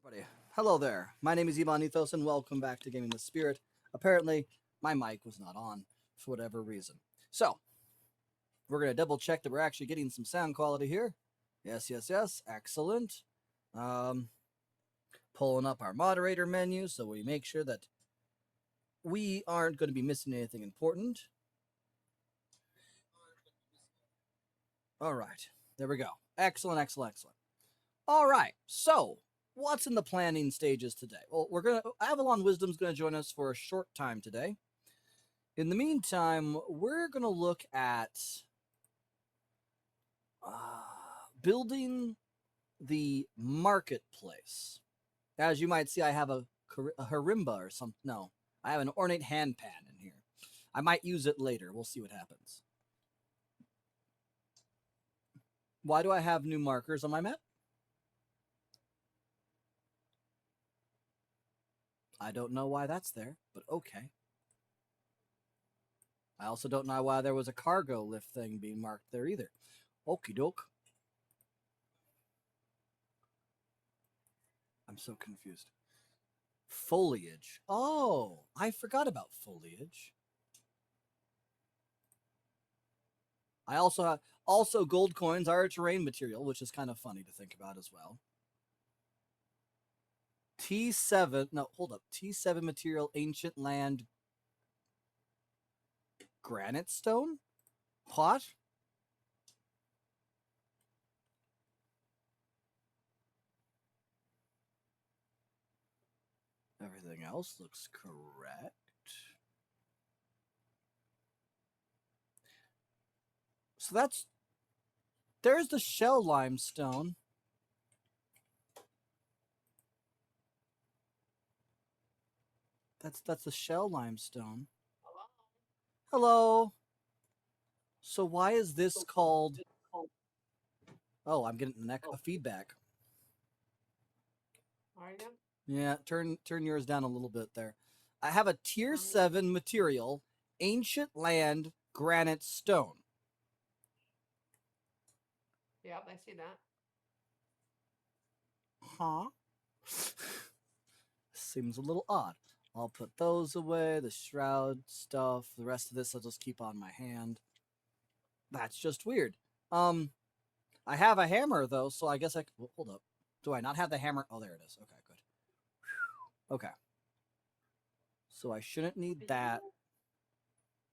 Everybody, hello there. My name is Ivan Ethos, and welcome back to Gaming with Spirit. Apparently, my mic was not on for whatever reason. So, we're going to double check that we're actually getting some sound quality here. Yes, yes, yes. Excellent. Um, Pulling up our moderator menu so we make sure that we aren't going to be missing anything important. All right, there we go. Excellent, excellent, excellent. All right, so what's in the planning stages today? Well, Avalon Wisdom's gonna join us for a short time today. In the meantime, we're gonna look at building the marketplace. As you might see, I have a harimba or something. No, I have an ornate hand pan in here. I might use it later. We'll see what happens. Why do I have new markers on my map? I don't know why that's there, but okay. I also don't know why there was a cargo lift thing being marked there either. Okie doke. I'm so confused. Foliage. Oh, I forgot about foliage. I also gold coins are a terrain material, which is kind of funny to think about as well. T7, no, hold up. T7 material, ancient land, granite stone? What? Everything else looks correct. So there's the shell limestone. That's the shell limestone. Hello. So why is this called? Oh, I'm getting a feedback. Are you? Yeah, turn yours down a little bit there. I have a tier 7 material, ancient land, granite stone. Yep, I see that. Huh? Seems a little odd. I'll put those away, the shroud stuff. The rest of this I'll just keep on my hand. That's just weird. I have a hammer though, so I guess hold up. Do I not have the hammer? Oh, there it is. Okay, good. Okay. So I shouldn't need that.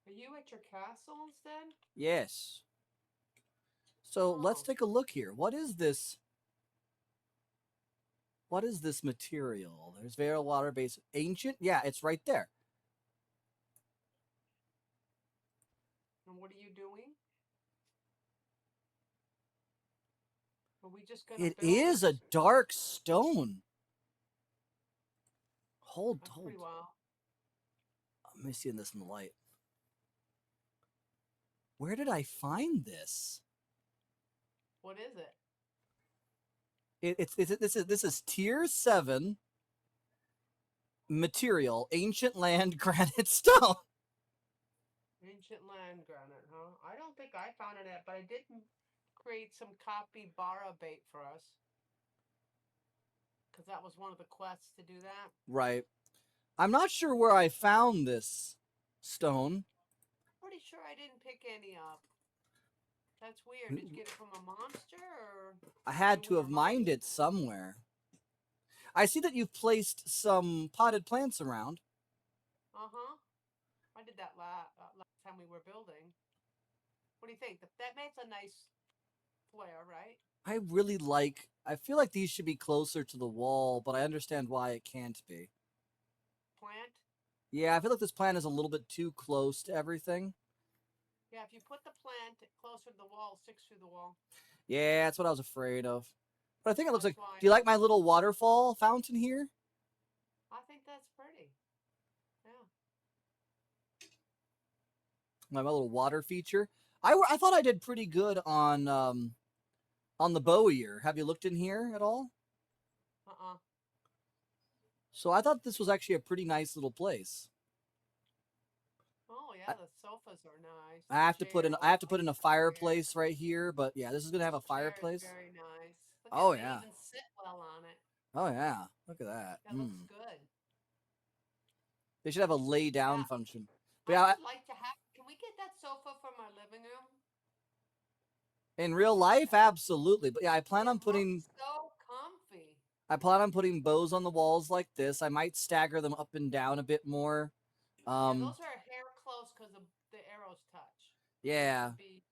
Are you at your castle instead? Yes. So let's take a look here. What is this? What is this material? There's very water based ancient. Yeah, it's right there. And what are you doing? Are we just gonna It build is a dark stone. Hold. Pretty well. Let me see this in the light. Where did I find this? What is it? This is tier 7 material, ancient land granite stone. Ancient land granite, huh? I don't think I found it yet, but I did create some capybara bait for us. Because that was one of the quests to do that. Right. I'm not sure where I found this stone. Pretty sure I didn't pick any up. That's weird. Did you get it from a monster or? I had to have mined it somewhere. I see that you've placed some potted plants around. Uh-huh. I did that last time we were building. What do you think? That makes a nice flare, right? I feel like these should be closer to the wall, but I understand why it can't be. Plant? Yeah, I feel like this plant is a little bit too close to everything. Yeah, if you put the plant closer to the wall, sticks through the wall. Yeah, that's what I was afraid of. But I think it looks like... Do you like my little waterfall fountain here? I think that's pretty. Yeah. My little water feature. I thought I did pretty good on the bowyer. Have you looked in here at all? Uh-uh. So I thought this was actually a pretty nice little place. Oh yeah, the sofas are nice. I have to put in a fireplace right here, but yeah, this is gonna have a fireplace. Very nice. Look Oh at, yeah. they even sit well on it. Oh yeah, look at that. That looks good. They should have a lay down Yeah, function. But I yeah, would like to have. Can we get that sofa from our living room? in real life, absolutely. But yeah, It looks so comfy. I plan on putting bows on the walls like this. I might stagger them up and down a bit more. Yeah, Um, those are hair close because the arrows touch. They need to yeah. be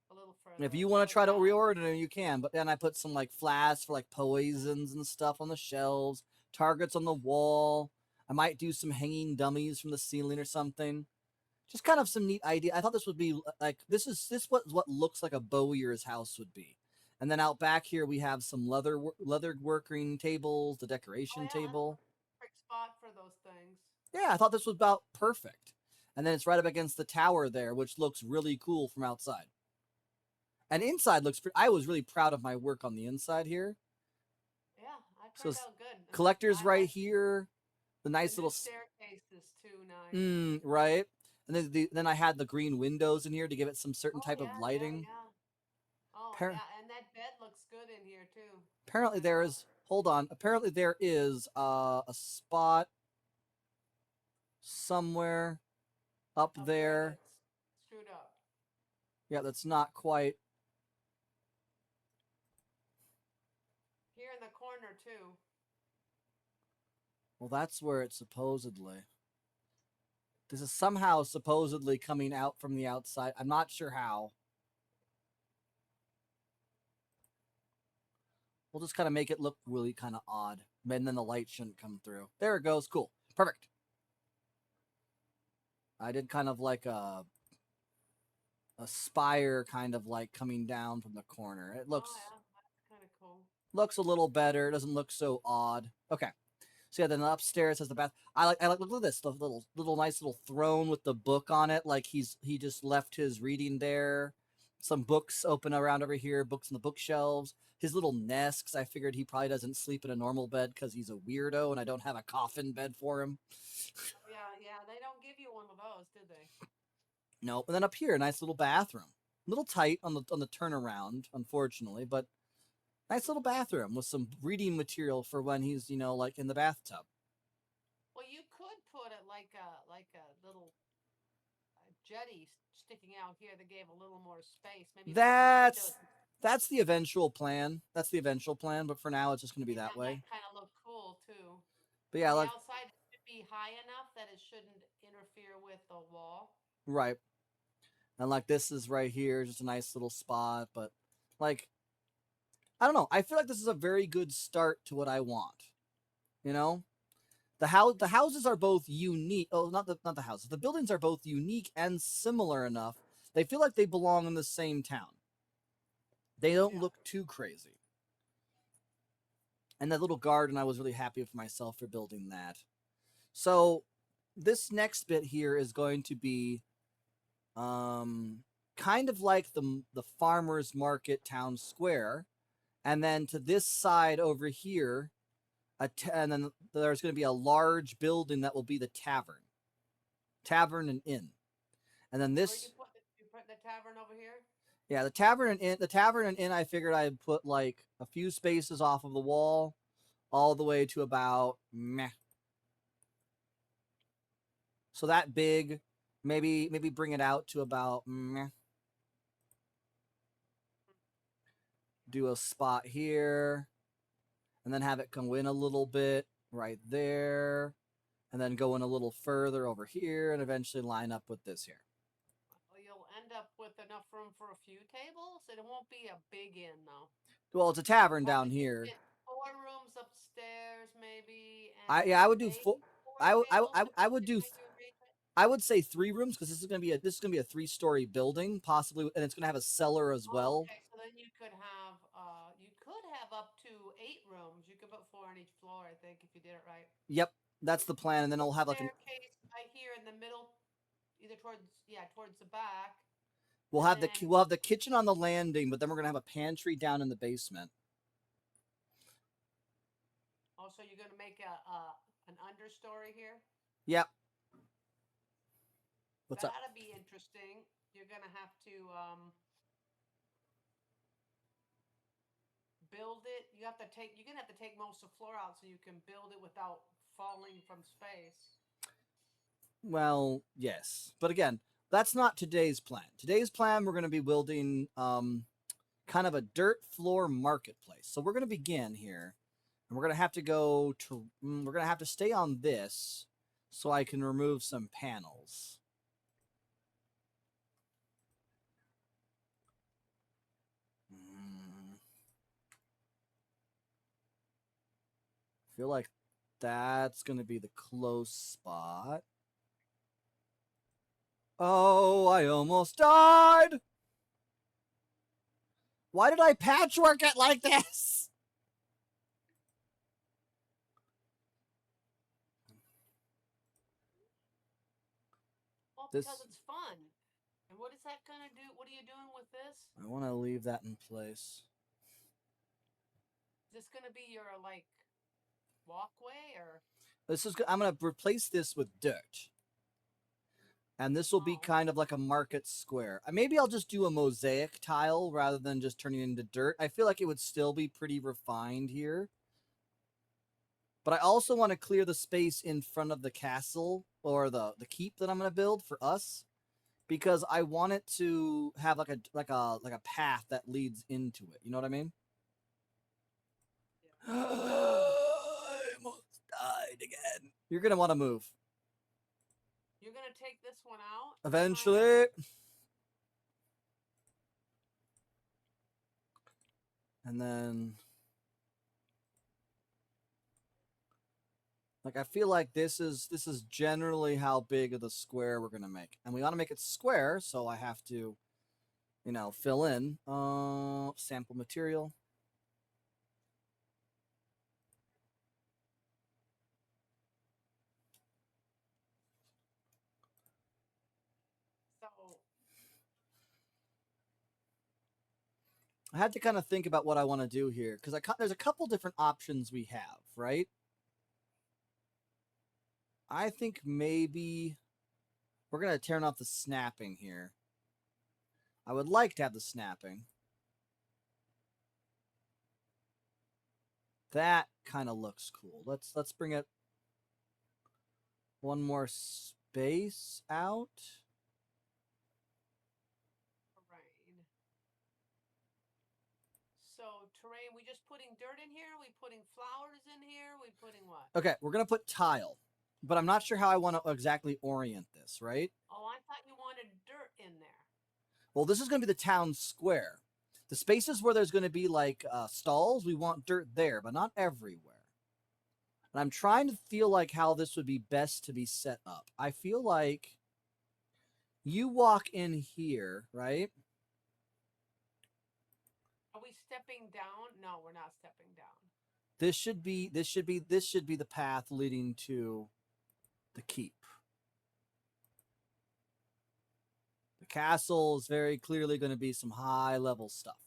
a little If further. you want to But try to yeah, reorder them, you can. But then I put some like flasks for like poisons and stuff on the shelves, targets on the wall. I might do some hanging dummies from the ceiling or something. Just kind of some neat idea. I thought this would be like this what looks like a bowyer's house would be. And then out back here we have some leather working tables, the oh decoration yeah, that's a table. perfect spot for those things. Yeah, I thought this was about perfect. And then it's right up against the tower there, which looks really cool from outside. And inside looks I was really proud of my work on the inside here. Yeah, I So turned out good, and collectors I right like here, the the nice new little staircase is too nice. right. And then then I had the green windows in here to give it some certain Oh type of yeah, yeah, lighting. yeah. Oh Appar- yeah, and that bed looks good in here too. Apparently I there know. is hold on. Apparently there is a spot somewhere up Up there there. that's screwed up. Yeah, that's not quite. Here in the corner too. Well, that's where it's supposedly. This is somehow supposedly coming out from the outside. I'm not sure how. We'll just kind of make it look really kind of odd. And then the light shouldn't come through. There it goes. Cool. Perfect. I did kind of like a spire kind of like coming down from the corner. It Oh looks yeah, that's kind of cool. looks a little better. It doesn't look so odd. Okay. So yeah, then upstairs has the bath. I like look at this, the little nice little throne with the book on it. Like he just left his reading there. Some books open around over here, books in the bookshelves. His little nest, 'cause I figured he probably doesn't sleep in a normal bed because he's a weirdo and I don't have a coffin bed for him. Oh yeah, yeah. They don't give you one of those, did they? Nope. And then up here, a nice little bathroom. A little tight on the turnaround, unfortunately, but nice little bathroom with some reading material for when he's, like in the bathtub. Well, you could put it like a little jetty sticking out here that gave a little more space. Maybe put some windows. That's that's the eventual plan. That's the eventual plan, but for now it's just going to I be think that that way. might kind of look cool too. But And yeah, the like outside should be high enough that it shouldn't interfere with the wall. right. And like this is right here, just a nice little spot, but like I don't know. I feel like this is a very good start to what I want. You know? The houses are both unique. Oh, not the houses. The buildings are both unique and similar enough. They feel like they belong in the same town. They don't Yeah. look too crazy. And that little garden, I was really happy with myself for building that. So this next bit here is going to be um, kind of like the farmers market town square, and then to this side over here, and then there's going to be a large building that will be the tavern and inn, and then Where this, you put the tavern over here? yeah, the tavern and inn. I figured I'd put like a few spaces off of the wall, all the way to about meh. So that big, maybe bring it out to about meh. Do a spot here, and then have it go in a little bit right there, and then go in a little further over here, and eventually line up with this here. Well, you'll end up with enough room for a few tables. It won't be a big inn though. Well, it's a tavern down Probably could here. fit 4 rooms upstairs, maybe, Yeah, I and would do maybe four. four tables, I would depending on do. how you arrange it. I would say 3 rooms because this is gonna be a 3-story building, possibly, and it's gonna have a cellar as Oh, well. okay, so then you could have up to 8 rooms. You could put four on each floor, I think, if you did it right. Yep, that's the plan, and then Little I'll have like an staircase right here in the middle, either towards the back, we'll and have then we'll have the kitchen on the landing, but then we're gonna have a pantry down in the basement. also you're gonna make an understory here. Yep. What's That up? ought to be interesting. You're gonna have to build it. You're gonna have to take most of the floor out so you can build it without falling from space. Well, yes, but again, that's not today's plan. Today's plan, we're going to be building kind of a dirt floor marketplace. So we're going to begin here, and we're going to have to go to. We're going to have to stay on this, so I can remove some panels. Feel like that's going to be the close spot. Oh, I almost died. Why did I patchwork it like this? Well, This- because it's fun. And what is that gonna do? What are you doing with this? I want to leave that in place. Is this gonna be your like walkway or? I'm going to replace this with dirt. And this will be Oh. kind of like a market square. Maybe I'll just do a mosaic tile rather than just turning it into dirt. I feel like it would still be pretty refined here. But I also want to clear the space in front of the castle or the keep that I'm going to build for us, because I want it to have like a path that leads into it. You know what I mean? Yeah. I almost died again. You're going to want to move. You're gonna take this one out Eventually. And then, like, I feel like this is generally how big of the square we're gonna make, and we want to make it square, so I have to, fill in sample material. So I had to kind of think about what I want to do here, because there's a couple different options we have, right? I think maybe we're gonna turn off the snapping here. I would like to have the snapping. That kind of looks cool. Let's bring it one more space out. terrain. So terrain. We just putting dirt in here. We putting flowers in here. We putting what? Okay, we're gonna put tile, but I'm not sure how I want to exactly orient this, right? Oh, I thought you wanted dirt in there. Well, this is gonna be the town square. The spaces where there's gonna be like stalls, we want dirt there, but not everywhere. And I'm trying to feel like how this would be best to be set up. I feel like you walk in here, right? Are we stepping down? No, we're not stepping down. This should be the path leading to the keep. The castle is very clearly going to be some high level stuff.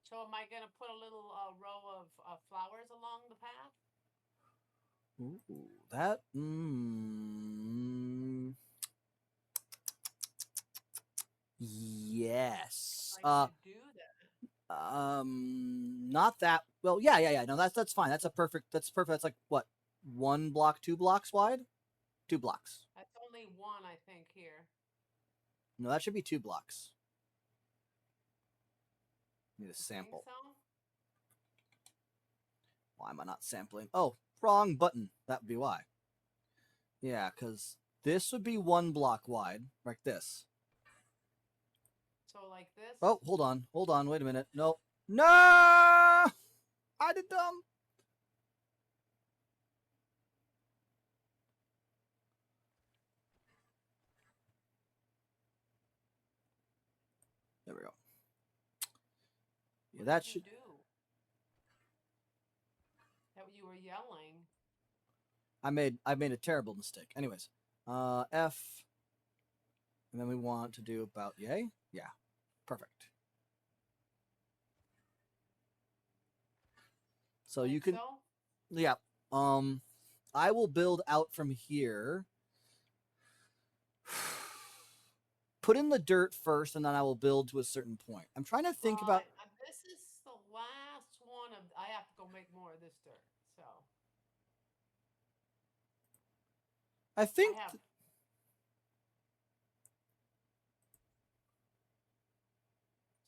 So am I gonna put a little row of flowers along the path? Ooh, that. Yes. I could do that. Not that. Well, yeah. No, that's fine. That's perfect. That's like what, 1 block, 2 blocks wide, 2 blocks. That's only one, I think, here. No, that should be 2 blocks. Need a You think sample. so? Why am I not sampling? Oh, wrong button. That would be why. Yeah, because this would be 1 block wide, like this. So like this? Oh, hold on, wait a minute. No. No! I did dumb. There we go. Yeah, that should. Do that you were yelling. I made a terrible mistake. Anyways, F, and then we want to do about yay. Yeah, perfect. So you can, yeah. I will build out from here. put in the dirt first, and then I will build to a certain point. I'm trying to think about. Right. This is the last one of. I have to go make more of this dirt. So I I think have.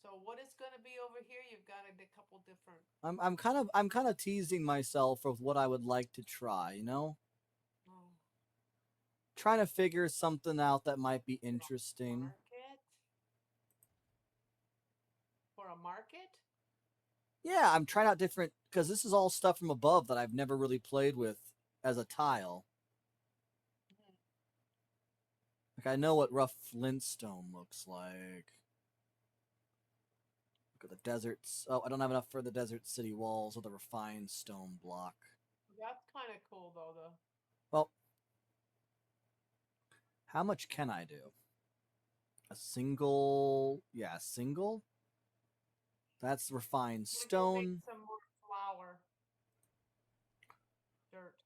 So what is going to be over here? You've got a couple different. I'm kind of teasing myself of what I would like to try. Oh, Trying to figure something out that might be for a interesting. market. For a market. Yeah, I'm trying out different because this is all stuff from above that I've never really played with as a tile. Mhm. Like I know what rough flintstone looks like. Look at the deserts. Oh, I don't have enough for the desert city walls or the refined stone block. That's kind of cool though. The Well, how much can I do? A single, yeah, a single. That's refined I'm gonna go make stone. some more flour dirt.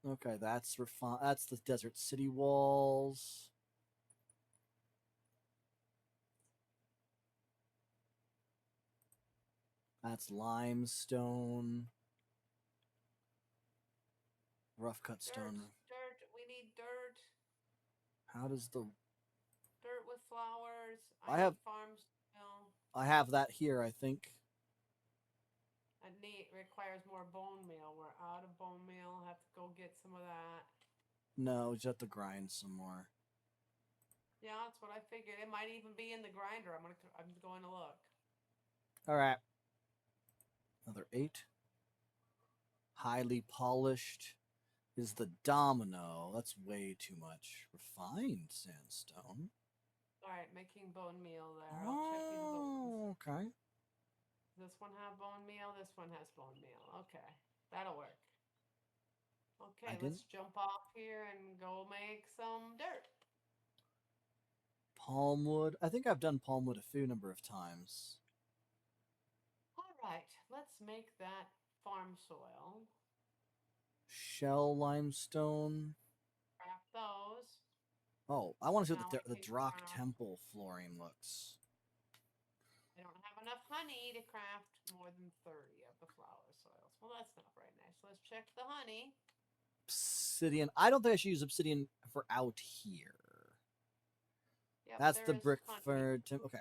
Okay, that's refined. That's the desert city walls. That's limestone. Rough cut Dirt, stone. dirt. We need dirt. How does the Dirt with flowers. I I need have farms. No, I have that here, I think. and need requires more bone meal. We're out of bone meal. Have to go get some of that. No, just have to grind some more. Yeah, that's what I figured. It might even be in the grinder. I'm going to look. Alright. Another 8. Highly polished is the domino. That's way too much. Refined sandstone. All right, making bone meal there. I'll check these other ones. Oh, okay. Does this one have bone meal? This one has bone meal. Okay, that'll work. I Okay, didn't. let's jump off here and go make some dirt. Palmwood. I think I've done palmwood a few number of times. All right, let's make that farm soil. Shell limestone. Craft those. Oh, I want to see Now what I the can Drock craft. Temple flooring looks. I don't have enough honey to craft more than 30 of the flower soils. Well, that's not very nice. Let's check the honey. Obsidian. I don't think I should use obsidian for out here. Yep, That's there the is brick honey. for okay.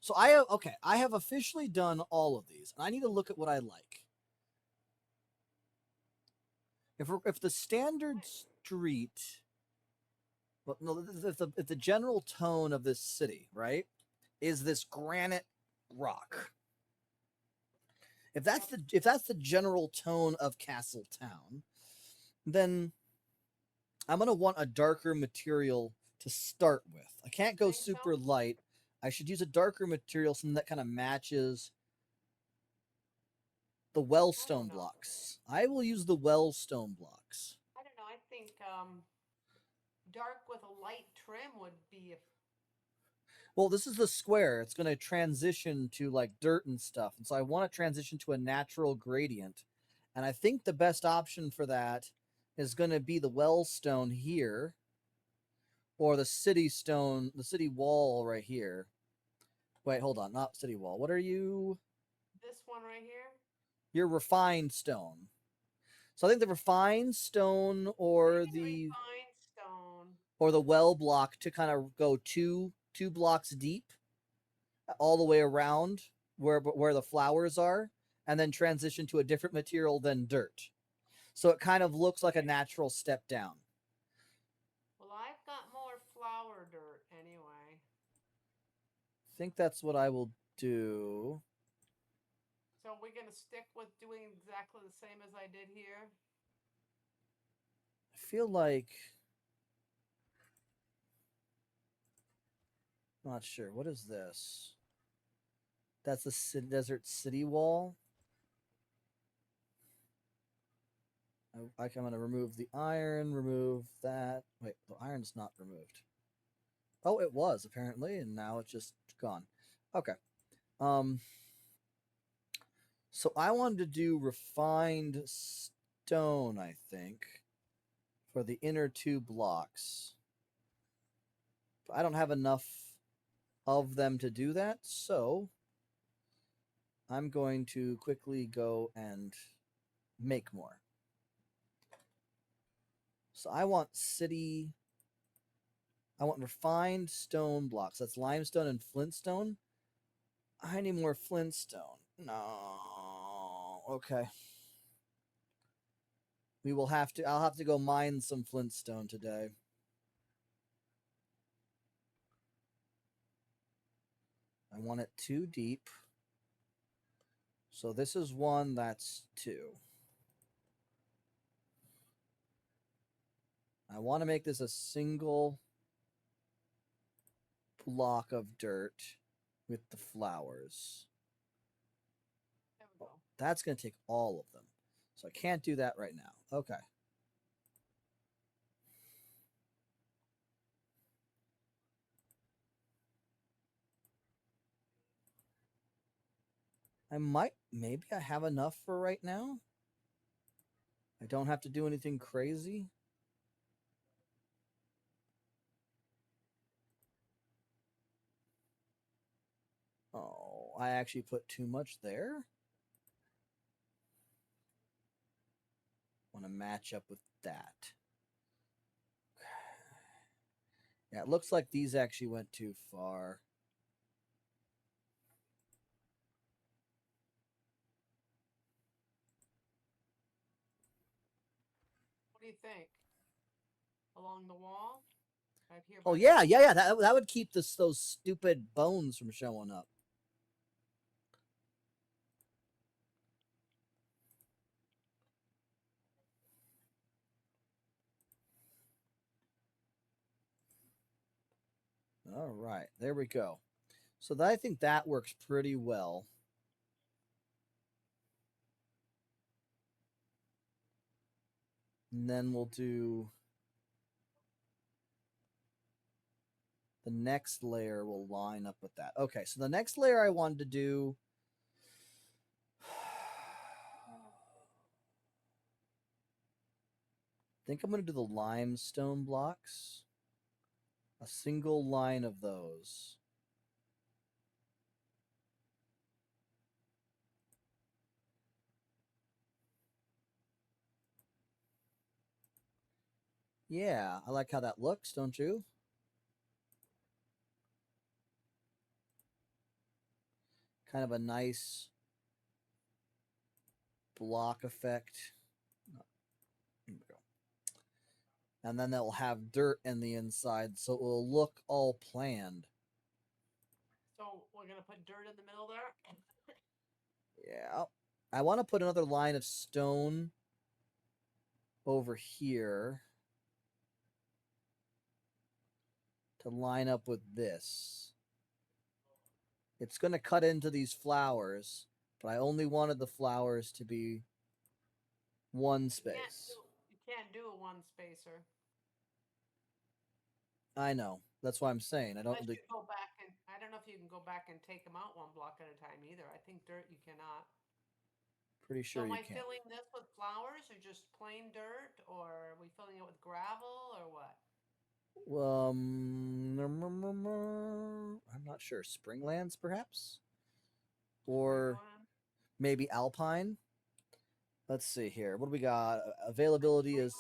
So I have officially done all of these, and I need to look at what I like. If the standard Right. street, well, no, if the general tone of this city, right, is this granite rock. Yep. If that's the general tone of Castle Town, then I'm gonna want a darker material to start with. I can't go Think so? super light. I should use a darker material, something that kind of matches the I don't wellstone know. blocks. I will use the wellstone blocks. I don't know. I think dark with a light trim would be. Well, this is the square. It's going to transition to like dirt and stuff. And so I want to transition to a natural gradient. And I think the best option for that is going to be the wellstone here or the city stone, the city wall right here. Wait, hold on. Not city wall. What are you? This one right here. You're refined stone. So I think the refined stone Maybe refined stone. or the well block to kind of go two blocks deep all the way around where the flowers are, and then transition to a different material than dirt. So it kind of looks like a natural step down. Well, I've got more flour dirt anyway. I think that's what I will do. So we're going to stick with doing exactly the same as I did here. I feel like not sure. What is this? That's the desert city wall. I'm going to remove the iron, remove that. Wait, the iron's not removed. Oh, it was apparently, and now it's just gone. Okay. Um, so I wanted to do refined stone, I think, for the inner two blocks. I don't have enough of them to do that, so I'm going to quickly go and make more. So I want refined stone blocks. That's limestone and flintstone. I need more flintstone. No. Okay. I'll have to go mine some flintstone today. I want it 2 deep. So this is 1, that's 2. I want to make this a single block of dirt with the flowers. There we go. That's going to take all of them. So I can't do that right now. Okay. Maybe I have enough for right now. I don't have to do anything crazy. Oh, I actually put too much there. Want to match up with that. Yeah, it looks like these actually went too far. What do you think? Along the wall? Right here. Oh by yeah, the- yeah. That would keep those stupid bones from showing up. All right, there we go. So I think that works pretty well. And then we'll do the next layer will line up with that. Okay, so the next layer I wanted to do I think I'm going to do the limestone blocks. A single line of those. Yeah, I like how that looks, don't you? Kind of a nice block effect. Here we go. And then it'll have dirt in the inside, so it will look all planned. So we're gonna put dirt in the middle there. Yeah. I want to put another line of stone over here to line up with this. It's going to cut into these flowers, but I only wanted the flowers to be one space. You can't do a one spacer. I know. That's why I'm saying I don't Unless really. you go back and I don't know if you can go back and take them out 1 block at a time either. I think dirt you cannot. Pretty So sure am you I can. filling this with flowers or just plain dirt, or are we filling it with gravel or what? I'm not sure. Springlands, perhaps, or Springland? maybe alpine. Let's see here. What do we got? Availability is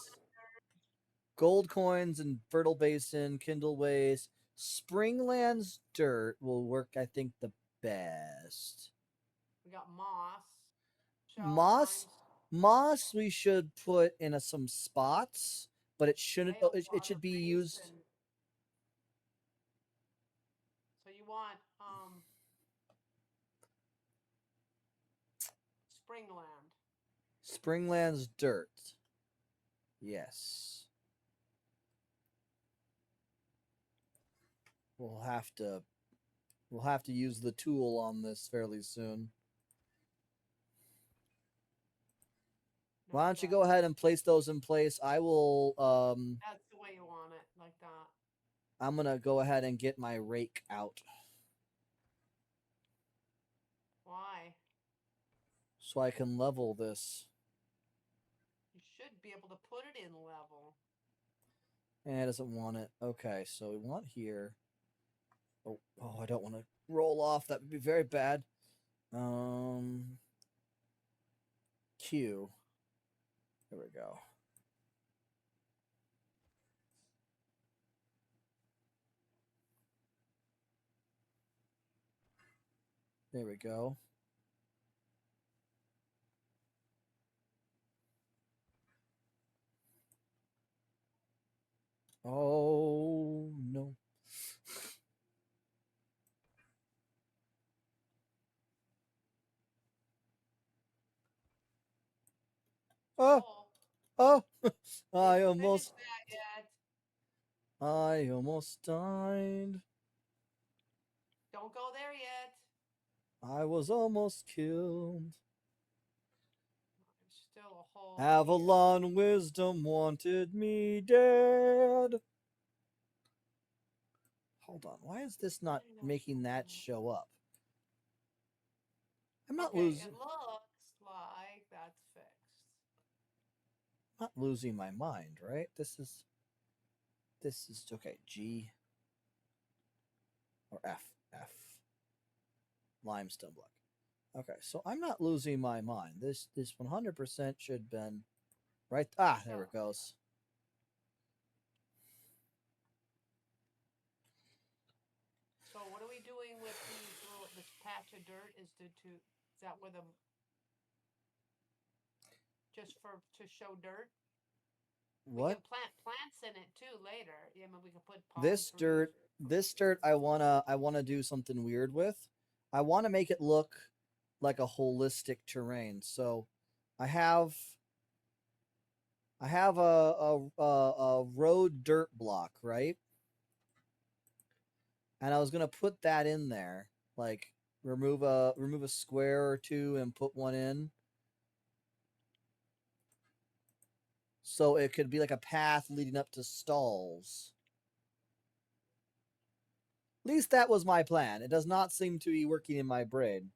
gold coins and fertile basin, kindle waste. Springlands dirt will work, I think, the best. We got moss, shell Moss, lines, moss, we should put in some spots, but it shouldn't. nail It should be base, used. and so you want Springland. Springlands dirt. Yes. We'll have to use the tool on this fairly soon. Why don't you go ahead and place those in place? I will That's the way you want it, like that. I'm going to go ahead and get my rake out Why? so I can level this. You should be able to put it in level. And it doesn't want it. Okay, so we want here. Oh, I don't want to roll off. That would be very bad. Q. There we go. There we go. Oh no. Oh, Oh, oh, I didn't finish almost that yet. I almost died. Don't go there yet. I was almost killed. There's still a hole here. Avalon Wisdom wanted me dead. Hold on. Why is this not I know. making that show up? I'm not Okay, losing it looks like that's fixed. not losing my mind, right? This is okay. G or F. F. Limestone block. Okay, so I'm not losing my mind. This 100% should have been right. Ah, there So, it goes. so what are we doing with these little this patch of dirt? Is that where the just for to show dirt? We What? can plant plants in it too later. Yeah, I mean we can put palm This trees. dirt this dirt I wanna do something weird with. I wanna make it look like a holistic terrain. So I have a road dirt block, right? And I was gonna put that in there, like remove a square or two and put one in, so it could be like a path leading up to stalls. At least that was my plan. It does not seem to be working in my brain.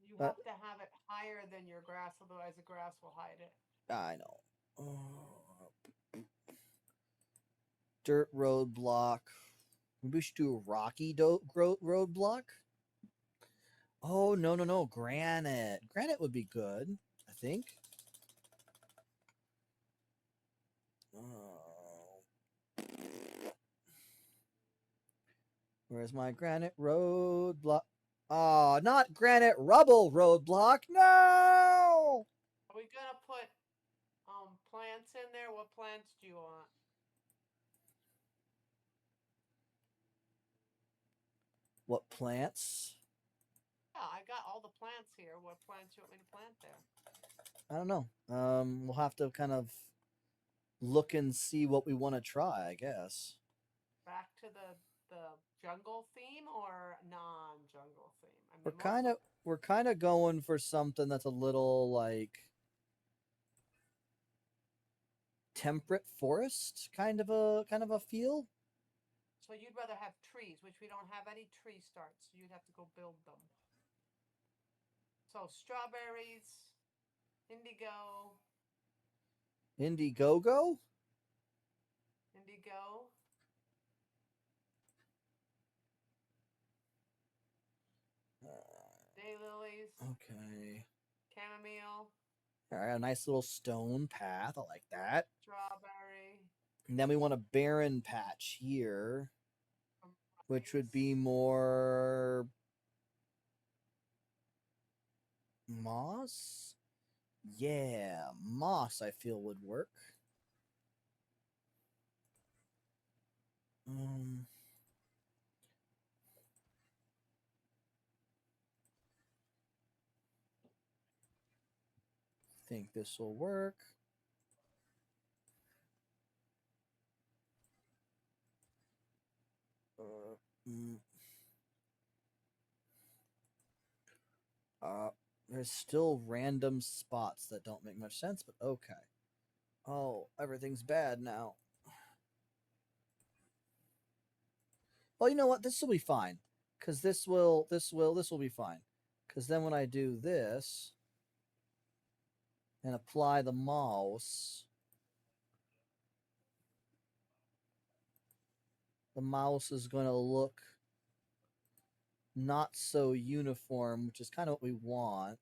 You But have to have it higher than your grass, otherwise the grass will hide it. I know. Dirt road block. Maybe we should do a rocky road block. Oh no no no! Granite. Granite would be good. I think. Oh. Where's my granite road block? Oh, not granite rubble road block. No. Are we gonna put plants in there? What plants do you want? What plants? Yeah, I got all the plants here. What plants you want me to plant there? I don't know. We'll have to kind of look and see what we want to try, I guess. Back to the jungle theme or non-jungle theme? I We're mean, most kind of of we're kind of going for something that's a little like temperate forest kind of a feel. so you'd rather have trees, which we don't have any tree starts. So you'd have to go build them. So strawberries, indigo, Indiegogo? indigo, daylilies, Okay. chamomile, All right, a nice little stone path. I like that. strawberry, And then we want a barren patch here, which would rice. be more moss. Yeah, moss I feel would work. Um, think this will work. Uh, mm, uh, there's still random spots that don't make much sense, but okay. Oh, everything's bad now. Well, you know what? This will be fine, because this will be fine. Because then when I do this and apply the mouse, the mouse is going to look not so uniform, which is kind of what we want.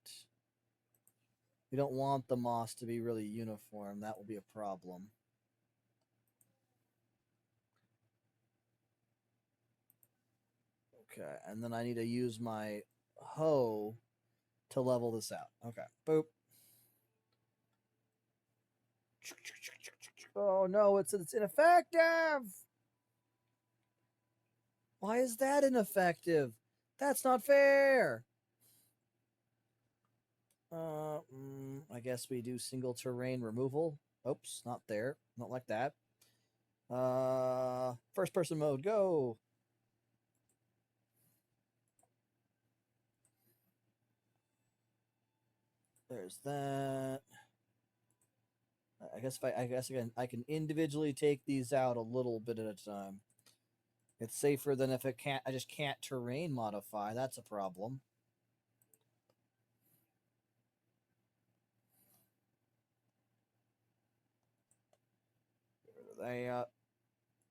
We don't want the moss to be really uniform. That will be a problem. Okay, and then I need to use my hoe to level this out. Okay, boop. Oh no, it's ineffective! Why is that ineffective? That's not fair! I guess we do single terrain removal. Oops, not there. Not like that. First person mode, go! There's that. I guess again I can individually take these out a little bit at a time. It's safer than if I just can't terrain modify. That's a problem. That.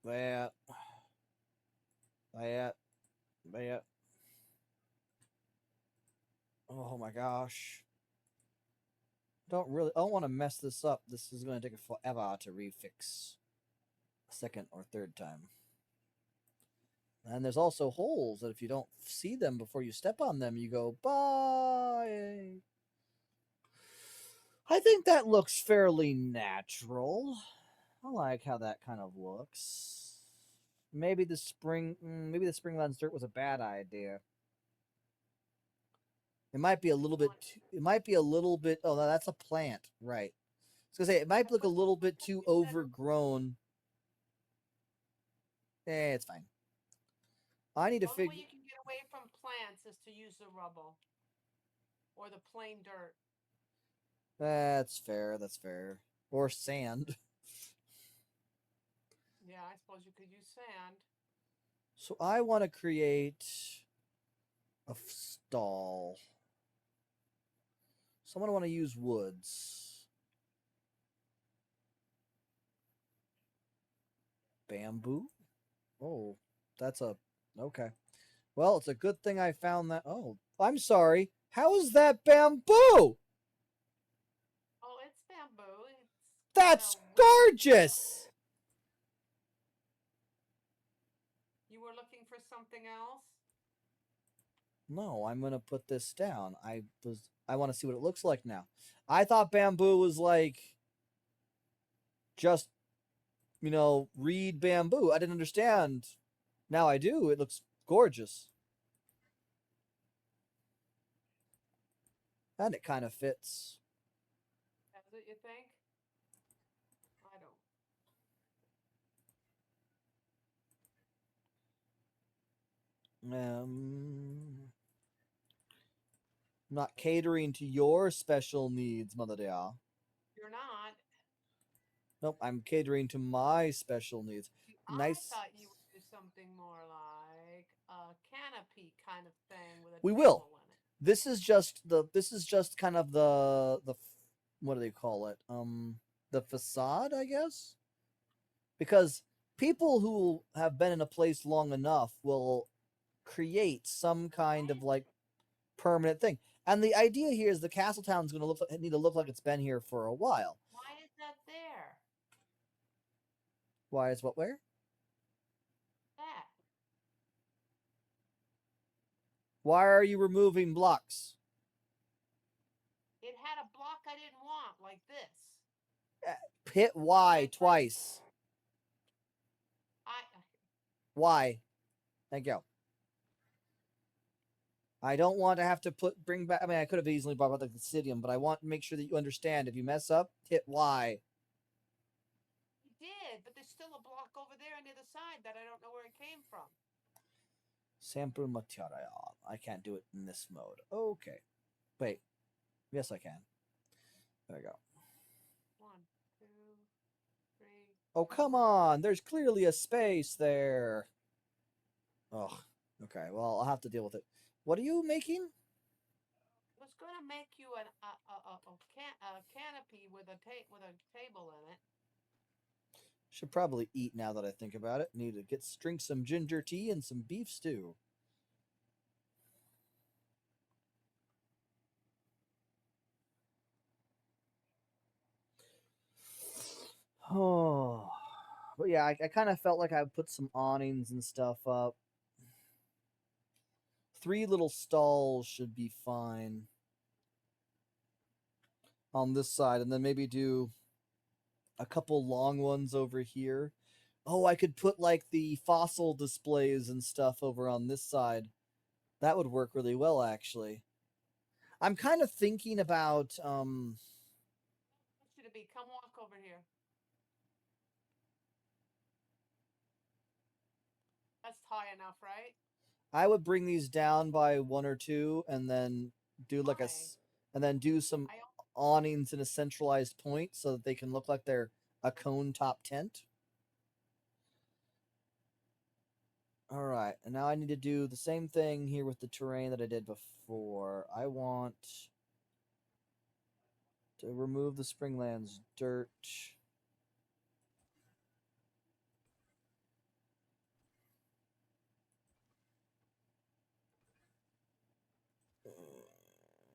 That. That. That. Oh my gosh. I don't want to mess this up. This is going to take forever to refix a second or third time. And there's also holes that if you don't see them before you step on them, you go, bye. I think that looks fairly natural. I like how that kind of looks. Maybe the spring lens dirt was a bad idea. It might be a little bit. It might be a little bit. Oh, no, that's a plant, right? I was gonna say it might look a little bit too overgrown. It's fine. I need to figure. The only way you can get away from plants is to use the rubble or the plain dirt. That's fair. That's fair. Or sand. Yeah, I suppose you could use sand. So I want to create a stall. So I'm gonna want to use woods. Bamboo? Oh, that's a okay. Well, it's a good thing I found that. Oh, I'm sorry. How is that bamboo? Oh, it's bamboo. It's That's gorgeous. You were looking for something else? No, I'm gonna put this down. I want to see what it looks like now. I thought bamboo was like just reed bamboo. I didn't understand. Now I do. It looks gorgeous. And it kind of fits. That's what you think? I don't. Not catering to your special needs, Mother dear. You're not. Nope, I'm catering to my special needs. I Nice. thought you would do something more like a canopy kind of thing with a We table will. in it. This is just kind of the what do they call it? The facade, I guess. Because people who have been in a place long enough will create some kind of like permanent thing. And the idea here is the castle town's going to need to look like it's been here for a while. Why is that there? Why is what where? That. Why are you removing blocks? It had a block I didn't want, like this. Hit Y twice. Y. Thank you. I don't want to have to bring back. I mean, I could have easily brought back the Obsidian, but I want to make sure that you understand. If you mess up, hit Y. You did, but there's still a block over there on the other side that I don't know where it came from. Sample material. I can't do it in this mode. Okay. Wait. Yes, I can. There we go. 1, 2, 3. Oh, come on. There's clearly a space there. Oh, okay. Well, I'll have to deal with it. What are you making? I was going to make you a canopy with a table in it. Should probably eat now that I think about it. Need to drink some ginger tea and some beef stew. Oh, but yeah, I kind of felt like I would put some awnings and stuff up. 3 little stalls should be fine on this side, and then maybe do a couple long ones over here. Oh, I could put like the fossil displays and stuff over on this side. That would work really well, actually. I'm kind of thinking about Should it be? Come walk over here. That's high enough, right? I would bring these down by 1 or 2 and then do like Why? and then do some I awnings in a centralized point so that they can look like they're a cone top tent. All right, and now I need to do the same thing here with the terrain that I did before. I want to remove the Springlands dirt.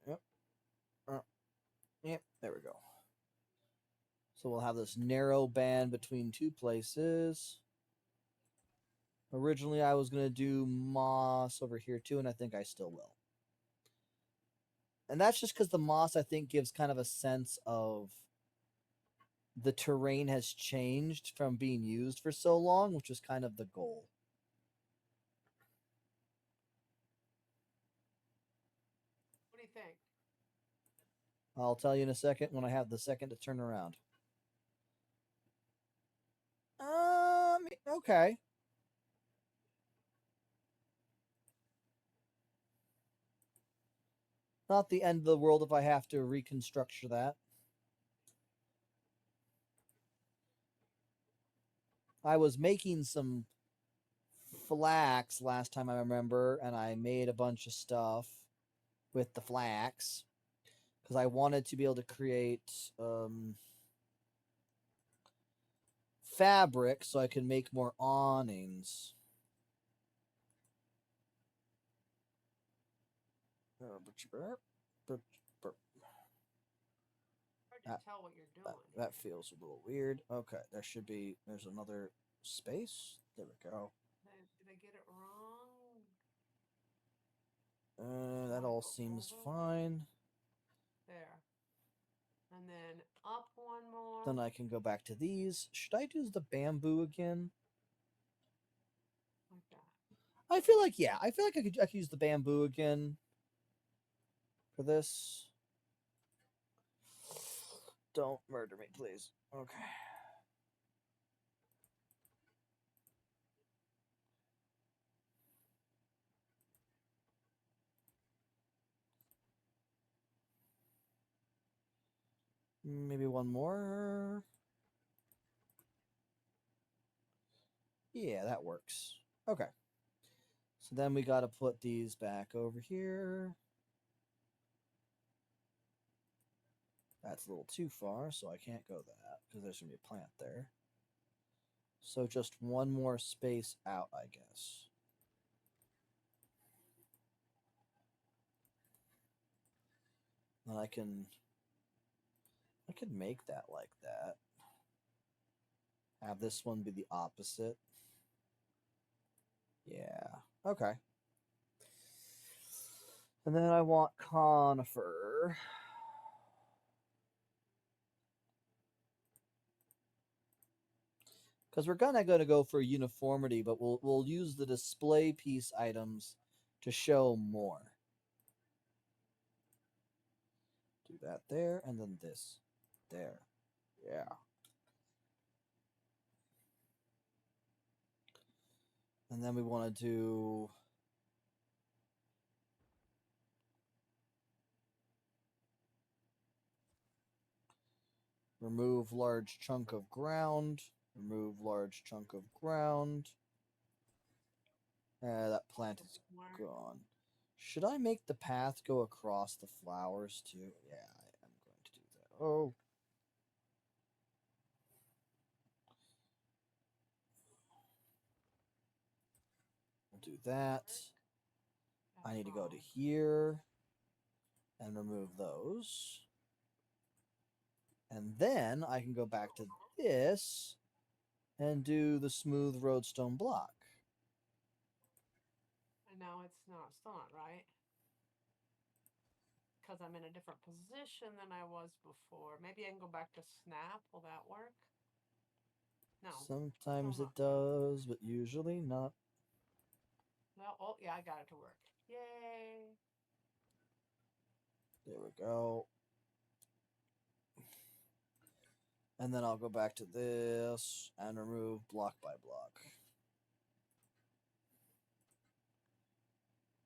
Yep. Yep, there we go. So we'll have this narrow band between 2 places. Originally, I was going to do moss over here too, and I think I still will. And that's just because the moss, I think, gives kind of a sense of the terrain has changed from being used for so long, which was kind of the goal. What do you think? I'll tell you in a second when I have the second to turn around. Okay. Not the end of the world if I have to reconstruct that. I was making some flax last time I remember, and I made a bunch of stuff with the flax because I wanted to be able to create fabric so I could make more awnings. Hard to tell what you're doing. That feels a little weird. Okay, there's another space. There we go. Did I get it wrong? That all seems fine. There. And then up one more. Then I can go back to these. Should I use the bamboo again? Like that. I feel like I could use the bamboo again for this. Don't murder me, please. Okay. Maybe one more. Yeah, that works. Okay. So then we got to put these back over here. That's a little too far, so I can't go that because there's going to be a plant there. So just one more space out, I guess. Then I can make that like that. Have this one be the opposite. Yeah. Okay. And then I want conifer. Because we're gonna go for uniformity, but we'll use the display piece items to show more. Do that there, and then this there. Yeah. And then we want to do remove large chunk of ground. Remove large chunk of ground. That plant is gone. Should I make the path go across the flowers too? Yeah, I am going to do that. Oh. do that. I That's need to go to wrong. here and remove those. And then I can go back to this and do the smooth roadstone block. And now it's not, still not right. Because I'm in a different position than I was before. Maybe I can go back to snap. Will that work? No. Sometimes still it not right. does, but usually not. Well, oh yeah, I got it to work. Yay! There we go. And then I'll go back to this and remove block by block.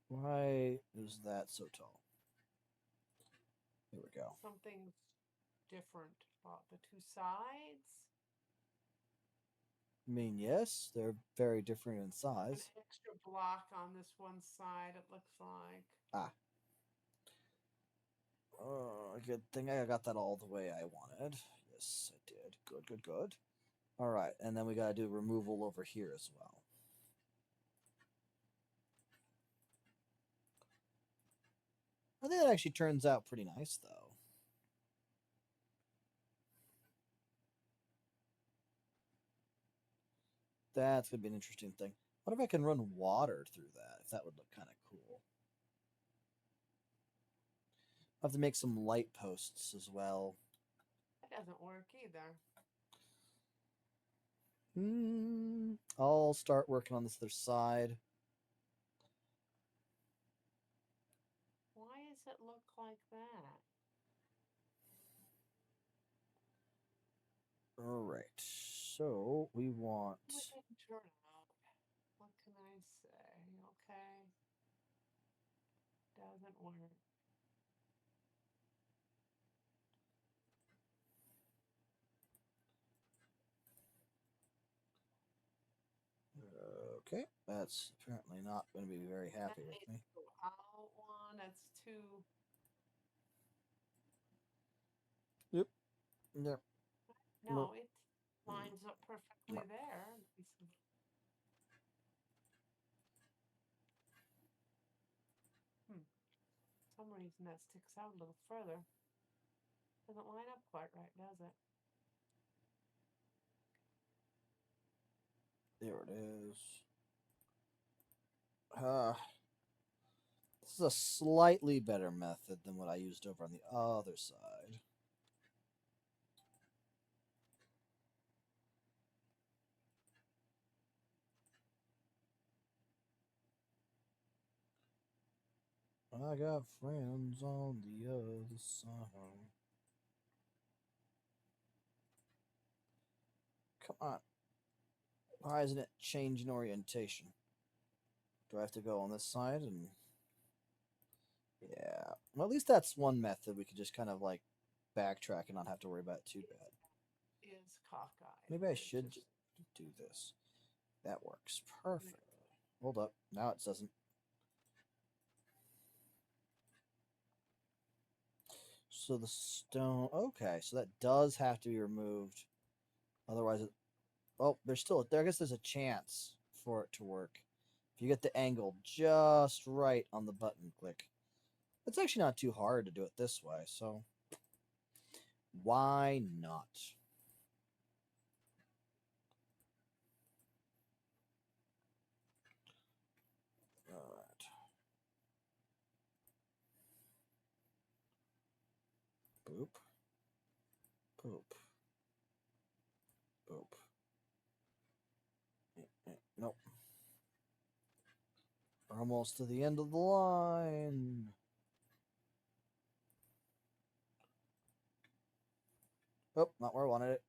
Why is that so tall? Here we go. Something's different about the two sides. I mean, yes, they're very different in An size. extra block on this one side, it looks like. Ah. Good thing I got that all the way I wanted. Yes, I did. Good, good, good. All right, and then we got to do removal over here as well. I think that actually turns out pretty nice, though. That's going to be an interesting thing. What if I can run water through that? If that would look kind of cool. I have to make some light posts as well. That doesn't work either. I'll start working on this other side. Why does it look like that? All right, so we want... It didn't turn out. What can I say? Okay. Doesn't work. Okay, that's apparently not going to be very That happy with needs me. to go out one. That's too. Yep. Yep. No, it lines up perfectly there. Hmm. For some reason that sticks out a little further. Doesn't line up quite right, does it? There it is. This is a slightly better method than what I used over on the other side. I got friends on the other side. Come on. Why isn't it changing orientation? Do I have to go on this side? And yeah. Well, at least that's one method we could just kind of like backtrack and not have to worry about it too bad. Is cockeyed. Maybe I It should just do this. That works perfectly. Hold up. Now it doesn't. So the stone. Okay, so that does have to be removed. Otherwise, it. Oh, there's still. There. I guess there's a chance for it to work. If you get the angle just right on the button click. It's actually not too hard to do it this way, so why not? All right. Boop. Boop. Boop. Nope. We're almost to the end of the line. Oh, not where I wanted it.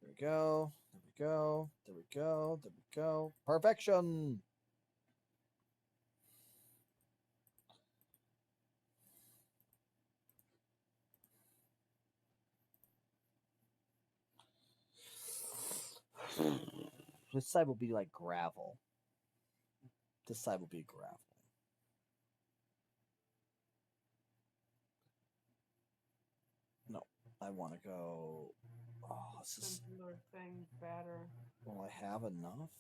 There we go. There we go. There we go. There we go. Perfection. This side will be like gravel. This side will be gravel. No, I want to go. Oh, this is. simpler thing better. Will I have enough?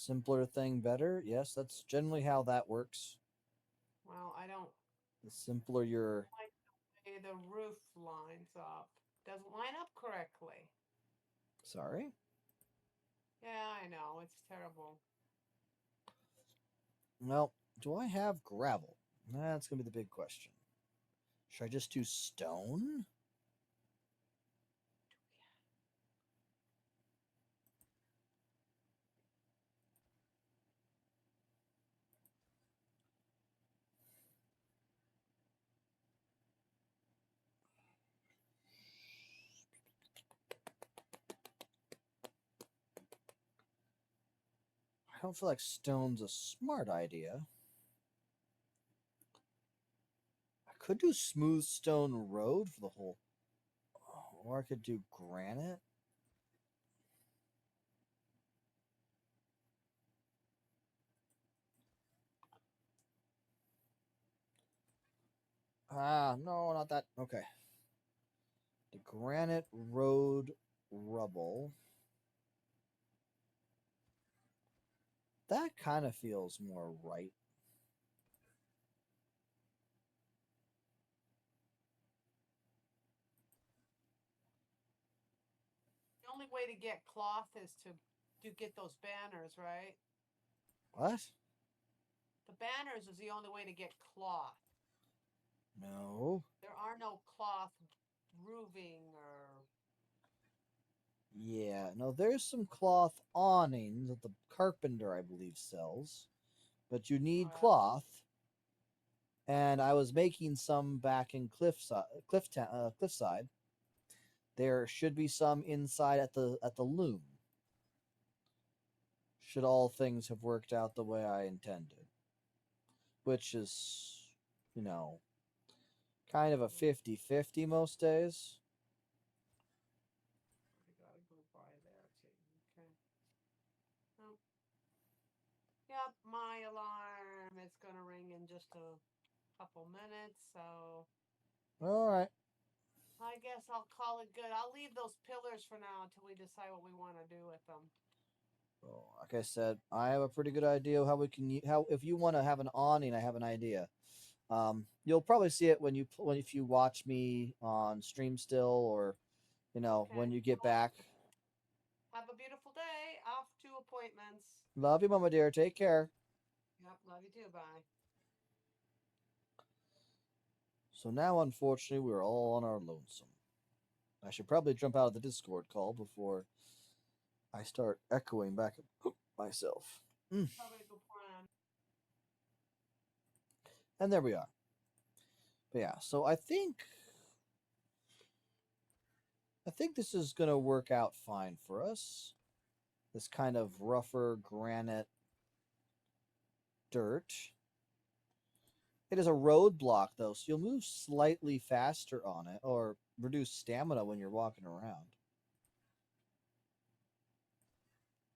Simpler thing better? Yes, that's generally how that works. Well, I don't The simpler your. like the way the roof lines up. Doesn't line up correctly. Sorry? Yeah, I know. It's terrible. Well, do I have gravel? That's going to be the big question. Should I just do stone? I don't feel like stone's a smart idea. I could do smooth stone road for the whole. Or I could do granite. No, not that. Okay. The granite road rubble. That kind of feels more right. The only way to get cloth is to get those banners, right? What? The banners is the only way to get cloth. No. There are no cloth roofing or Yeah, no, there's some cloth awnings that the carpenter, I believe, sells. But you need well, cloth. And I was making some back in Cliffside. There should be some inside at the loom. Should all things have worked out the way I intended, which is, you know, kind of a 50-50 most days. I gotta go by there too. Okay. Oh, yep, my alarm is gonna ring in just a couple minutes, so All right. I guess I'll call it good. I'll leave those pillars for now until we decide what we want to do with them. Well, like I said, I have a pretty good idea how we can how if you want to have an awning, I have an idea. You'll probably see it when if you watch me on stream still, or Okay. when you get Well, back. have a beautiful day. Off to appointments. Love you, Mama dear. Take care. Yep, love you too. Bye. So now, unfortunately, we're all on our lonesome. I should probably jump out of the Discord call before I start echoing back at myself. Probably a good plan. And there we are. But yeah, so I think this is gonna work out fine for us. This kind of rougher granite dirt. It is a roadblock though, so you'll move slightly faster on it, or reduce stamina when you're walking around.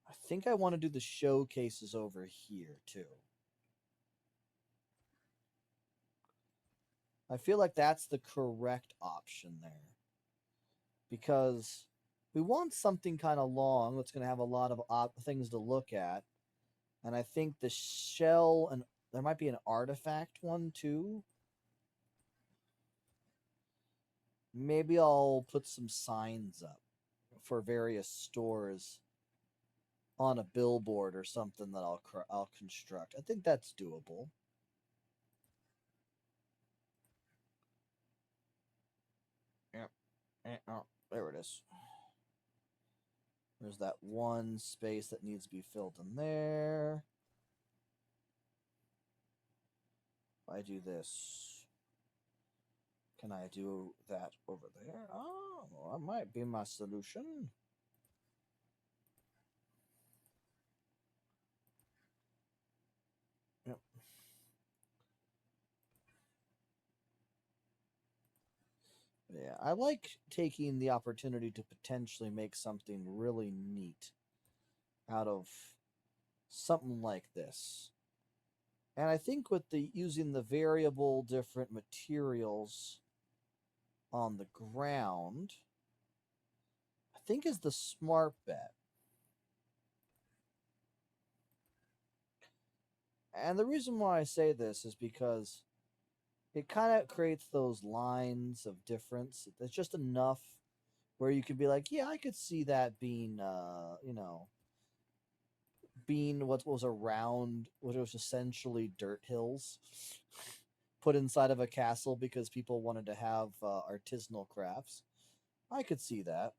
I think I want to do the showcases over here too. I feel like that's the correct option there. Because we want something kind of long that's going to have a lot of things to look at. And I think the shell, and there might be an artifact one too. Maybe I'll put some signs up for various stores on a billboard or something that I'll construct. I think that's doable. Yep. Oh, there it is. There's that one space that needs to be filled in there. If I do this, can I do that over there? Oh, well, that might be my solution. Yep. Yeah, I like taking the opportunity to potentially make something really neat out of something like this. And I think with the using the variable different materials on the ground, I think is the smart bet. And the reason why I say this is because it kind of creates those lines of difference. It's just enough where you could be like, yeah, I could see that being, being what was around, what was essentially dirt hills, put inside of a castle because people wanted to have artisanal crafts. I could see that.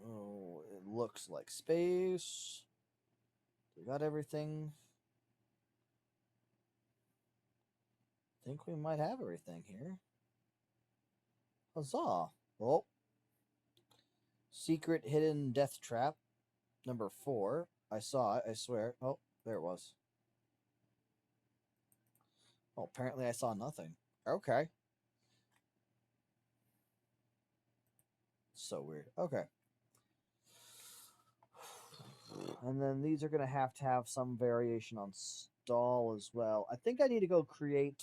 Oh, it looks like space. We got everything. Think we might have everything here. Huzzah! Oh, secret hidden death trap number 4. I saw it. I swear. Oh, there it was. Oh, apparently I saw nothing. Okay. So weird. Okay. And then these are going to have some variation on stall as well. I think I need to go create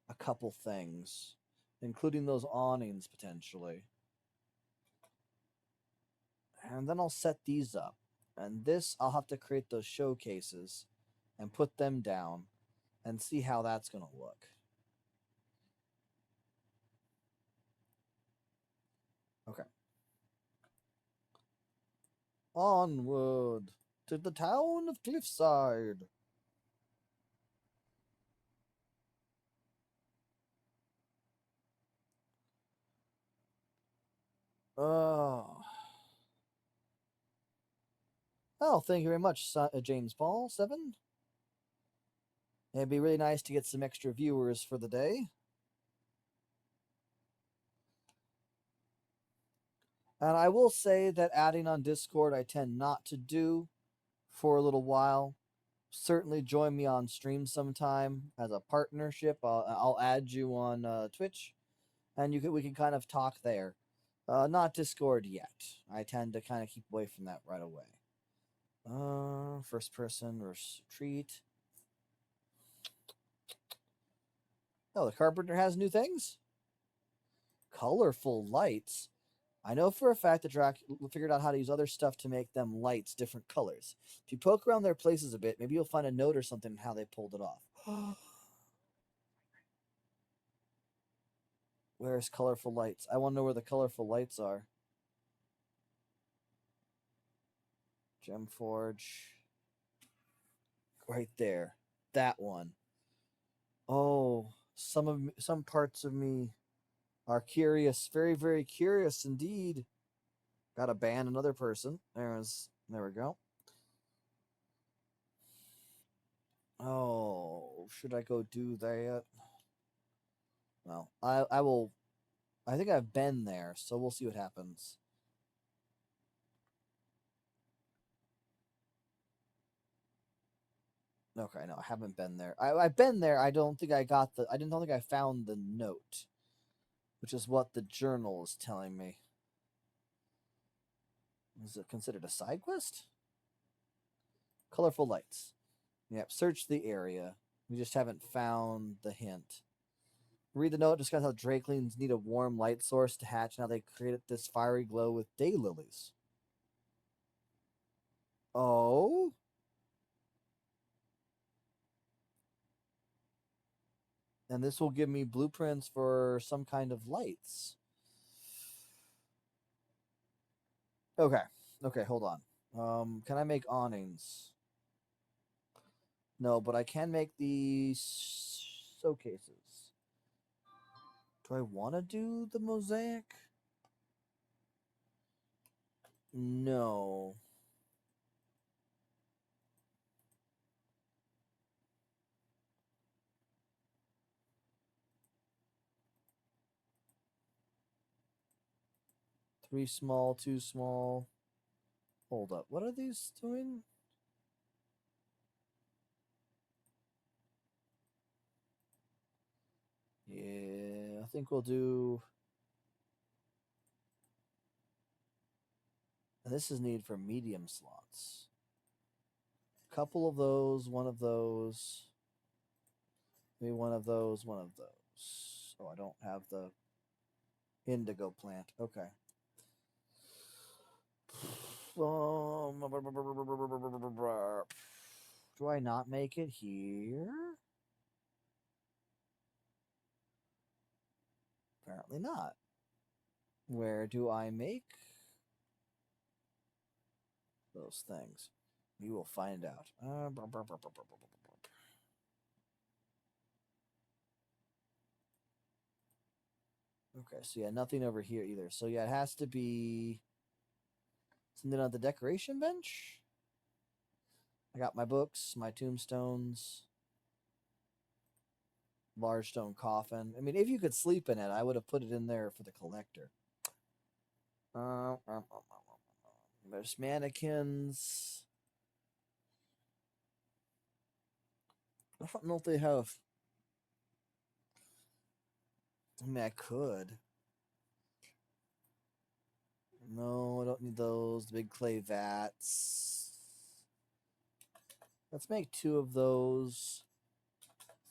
a couple things, including those awnings potentially. And then I'll set these up. And this, I'll have to create those showcases and put them down and see how that's going to look. Okay. Onward to the town of Cliffside. Oh. Oh, thank you very much, James Paul 7. It'd be really nice to get some extra viewers for the day. And I will say that adding on Discord, I tend not to do for a little while. Certainly join me on stream sometime as a partnership. I'll add you on Twitch, and we can kind of talk there. Not Discord yet. I tend to kind of keep away from that right away. First person retreat. Oh, the carpenter has new things. Colorful lights. I know for a fact that Drac figured out how to use other stuff to make them lights different colors. If you poke around their places a bit, maybe you'll find a note or something how they pulled it off. Where's colorful lights? I want to know where the colorful lights are. Gemforge. Right there. That one. Oh, some parts of me are curious. Very, very curious indeed. Gotta ban another person. There we go. Oh, should I go do that? Well, I will. I think I've been there, so we'll see what happens. Okay, no, I haven't been there. I've been there. I don't think I got the. I didn't think I found the note, which is what the journal is telling me. Is it considered a side quest? Colorful lights. Yep, search the area. We just haven't found the hint. Read the note. Discuss how drakelings need a warm light source to hatch. Now they created this fiery glow with daylilies. Oh? And this will give me blueprints for some kind of lights. Okay. Okay, hold on. Can I make awnings? No, but I can make these showcases. Do I want to do the mosaic? No. Three small, two small. Hold up. What are these doing? Yeah, I think we'll do. And this is needed for medium slots. A couple of those, one of those. Maybe one of those, one of those. Oh, I don't have the indigo plant. Okay. Do I not make it here? Apparently not. Where do I make those things? You will find out. Okay, so yeah, nothing over here either. So yeah, it has to be something on the decoration bench. I got my books, my tombstones, large stone coffin. I mean, if you could sleep in it, I would have put it in there for the collector. There's mannequins. I don't know if they have. I mean, I could. No, I don't need those. The big clay vats. Let's make 2 of those.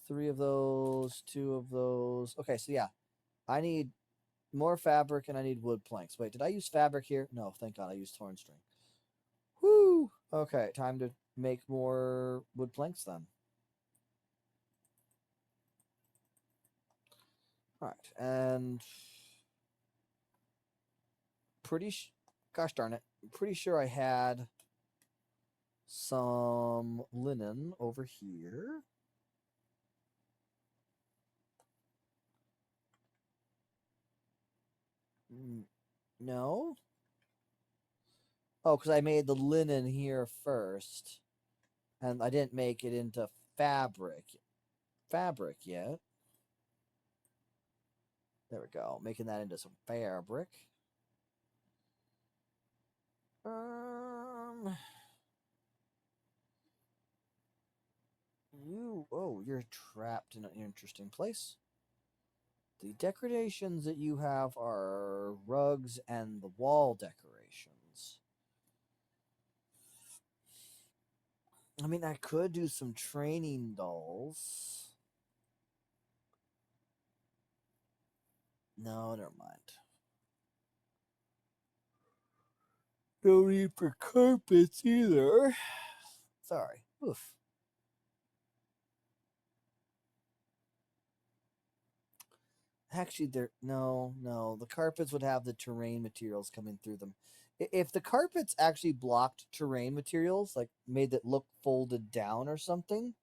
3 of those. 2 of those. Okay, so yeah. I need more fabric and I need wood planks. Wait, did I use fabric here? No, thank God I used torn string. Woo! Okay, time to make more wood planks then. All right, and gosh darn it, I'm pretty sure I had some linen over here. No. Oh, because I made the linen here first, and I didn't make it into fabric yet. There we go, making that into some fabric. You're trapped in an interesting place. The decorations that you have are rugs and the wall decorations. I mean, I could do some training dolls. No, never mind. No need for carpets either. Sorry. Oof. Actually, the carpets would have the terrain materials coming through them. If the carpets actually blocked terrain materials, like made it look folded down or something,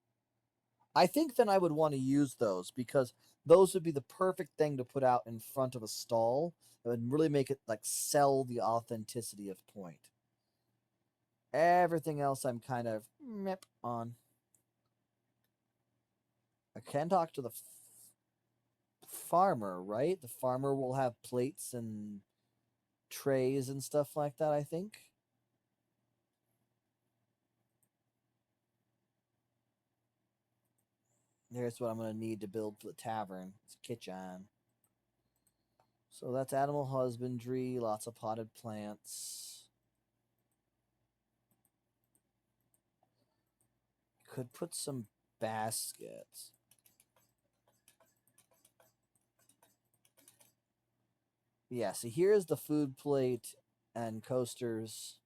I think then I would want to use those because those would be the perfect thing to put out in front of a stall. It would really make it like sell the authenticity of point. Everything else I'm kind of meh on. I can talk to the farmer, right? The farmer will have plates and trays and stuff like that, I think. Here's what I'm going to need to build for the tavern. It's a kitchen. So that's animal husbandry, lots of potted plants. Could put some baskets. Yeah, see, here's the food plate and coasters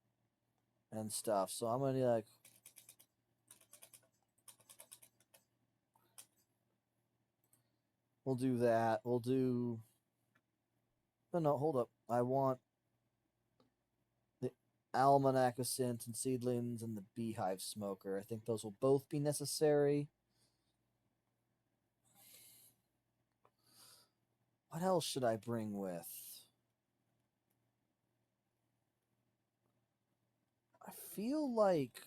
and stuff. So I'm going to like... We'll do that. We'll do... No, hold up. I want the almanac of scent and seedlings and the beehive smoker. I think those will both be necessary. What else should I bring with? I feel like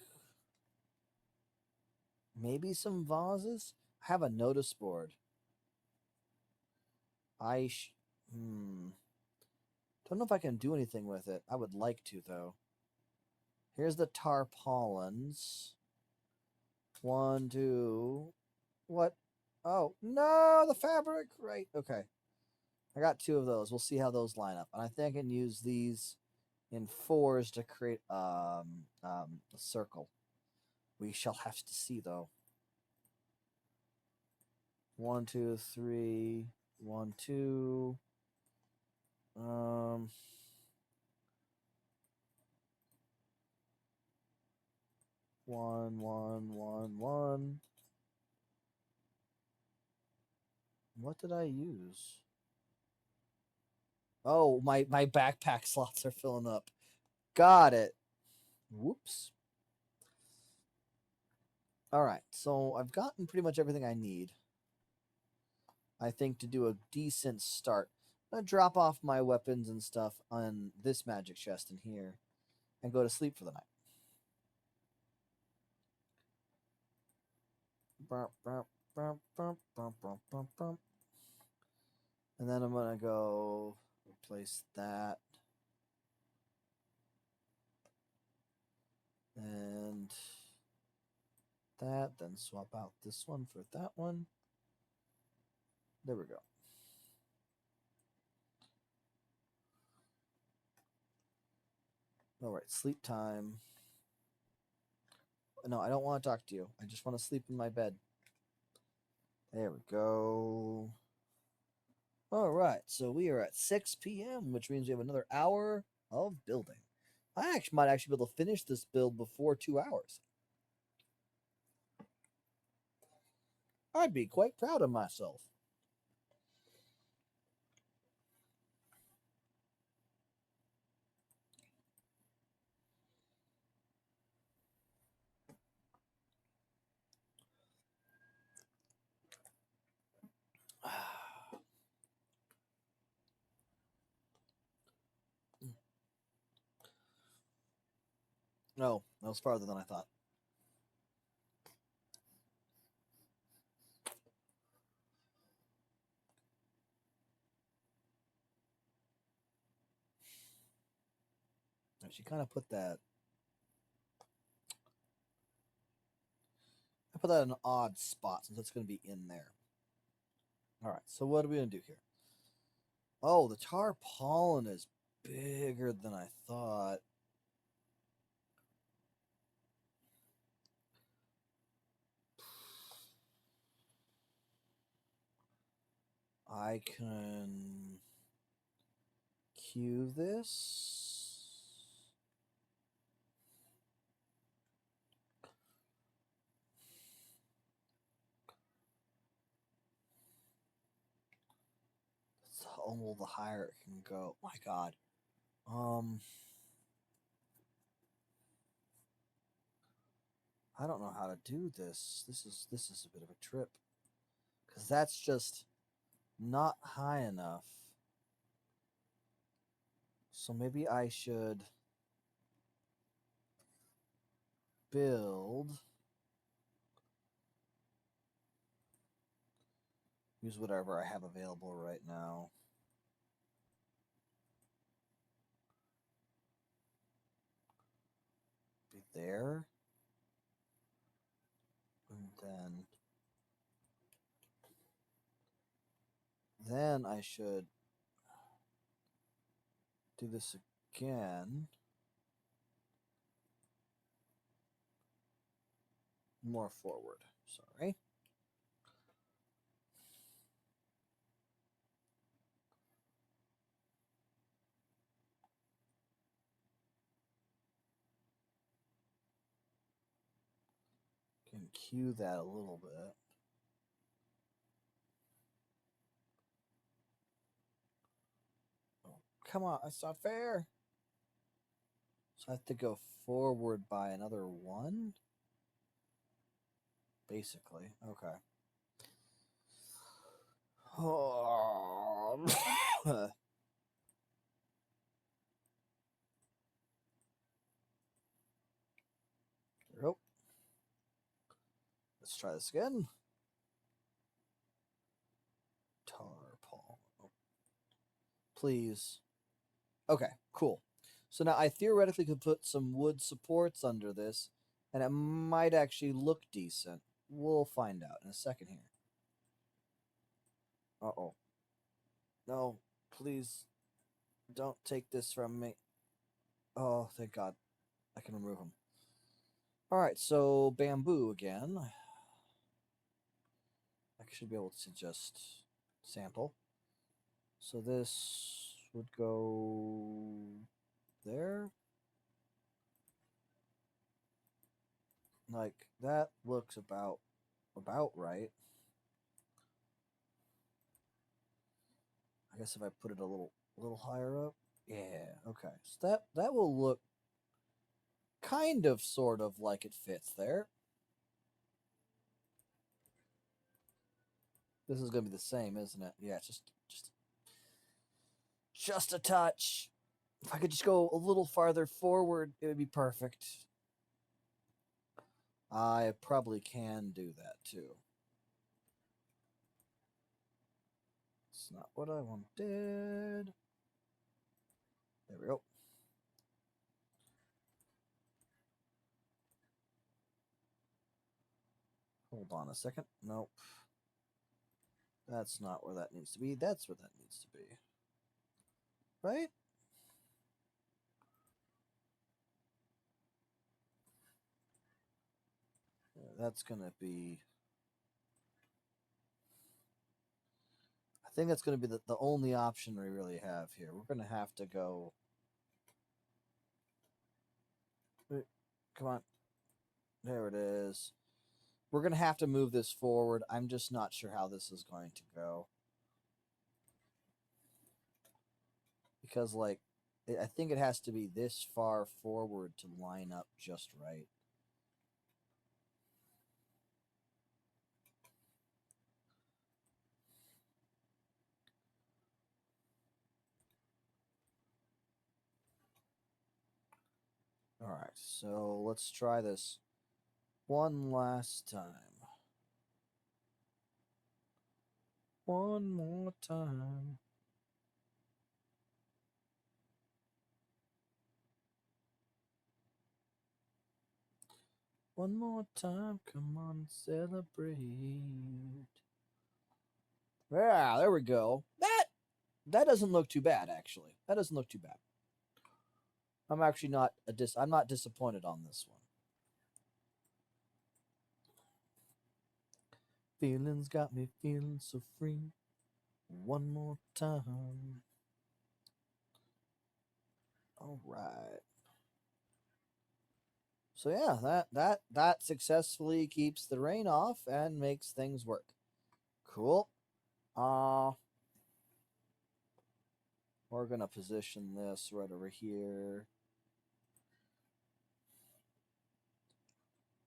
maybe some vases. I have a notice board. Don't know if I can do anything with it. I would like to though. Here's the tarpaulins. 1, 2. What? Oh no, the fabric. Right. Okay. I got 2 of those. We'll see how those line up. And I think I can use these in 4s to create a circle. We shall have to see though. 1, 2, 3. 1, 2. 1, 1, 1, 1. What did I use? Oh, my backpack slots are filling up. Got it. Whoops. All right, so I've gotten pretty much everything I need, I think, to do a decent start. I'm going to drop off my weapons and stuff on this magic chest in here and go to sleep for the night. And then I'm going to go replace that. And that, then swap out this one for that one. There we go. All right, sleep time. No, I don't want to talk to you. I just want to sleep in my bed. There we go. All right, so we are at 6 p.m., which means we have another hour of building. I might be able to finish this build before 2 hours. I'd be quite proud of myself. No, that was farther than I thought. She kind of put that. I put that in an odd spot since it's going to be in there. All right, so what are we going to do here? Oh, the tarpaulin is bigger than I thought. I can cue this. That's almost the higher it can go. My God. I don't know how to do this. This is a bit of a trip. Because that's just not high enough. So maybe I should build. Use whatever I have available right now. Be there. And then I should do this again. More forward. Sorry. Can cue that a little bit. Oh, come on, that's not fair. So I have to go forward by another one? Basically. Okay. Oh. Nope. Let's try this again. Tarpaulin. Oh. Please. Okay, cool. So now I theoretically could put some wood supports under this, and it might actually look decent. We'll find out in a second here. Uh-oh. No, please don't take this from me. Oh, thank God. I can remove them. All right, so bamboo again. I should be able to just sample. So this would go there. Like that looks about right. I guess if I put it a little higher up. Yeah, okay. So that will look kind of sort of like it fits there. This is going to be the same, isn't it? Yeah, just a touch. If I could just go a little farther forward, it would be perfect. I probably can do that too. It's not what I wanted. There we go. Hold on a second. Nope. That's not where that needs to be. That's where that needs to be. Right? Yeah, that's going to be... I think that's going to be the only option we really have here. We're going to have to go... Come on. There it is. We're going to have to move this forward. I'm just not sure how this is going to go. Because, like, I think it has to be this far forward to line up just right. All right, so let's try this one last time. One more time. One more time, come on, celebrate. Yeah, there we go. That doesn't look too bad, actually. That doesn't look too bad. I'm actually not I'm not disappointed on this one. Feelings got me feeling so free. One more time. All right. So yeah, that successfully keeps the rain off and makes things work. Cool. We're gonna position this right over here.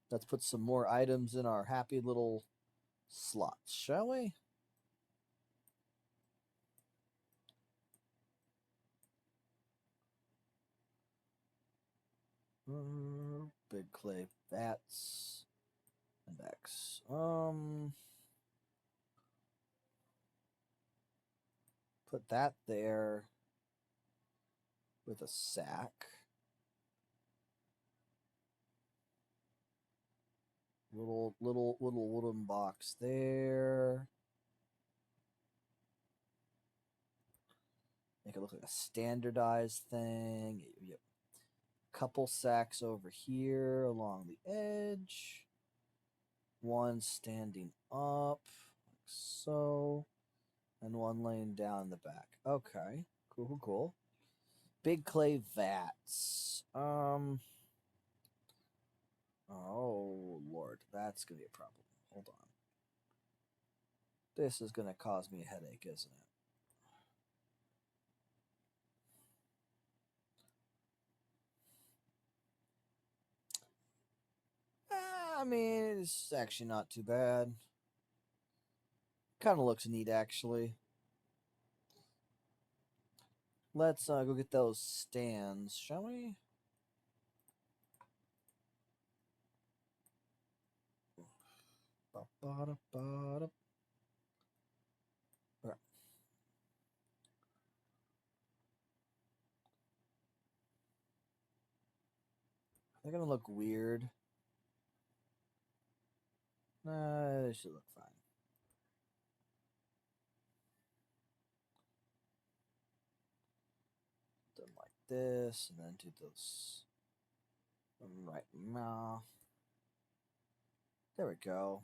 Let's put some more items in our happy little slots, shall we? Big clay vats and X. Put that there with a sack. Little wooden box there. Make it look like a standardized thing. Yep. Couple sacks over here along the edge. One standing up, like so. And one laying down in the back. Okay. Cool. Big clay vats. Oh, Lord. That's going to be a problem. Hold on. This is going to cause me a headache, isn't it? I mean, it's actually not too bad. Kind of looks neat, actually. Let's go get those stands, shall we? Ba-ba-da-ba-da. Right. They're gonna look weird. Nah, they should look fine. Them like this, and then do those right now. There we go.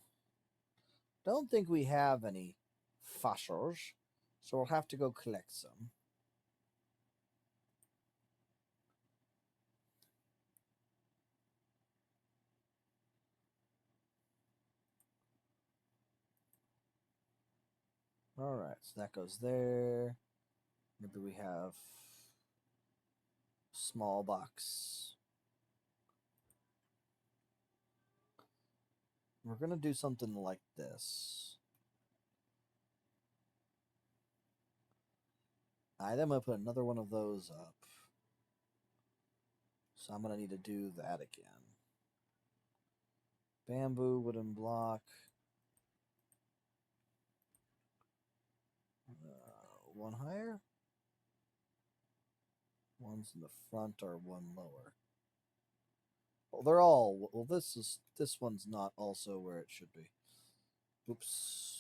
Don't think we have any fossils, so we'll have to go collect some. All right, so that goes there. Maybe we have small box. We're gonna do something like this. I'm gonna put another one of those up. So I'm gonna need to do that again. Bamboo, wooden block. One higher. One's in the front or one lower. Well, they're all. Well, this one's not also where it should be. Oops.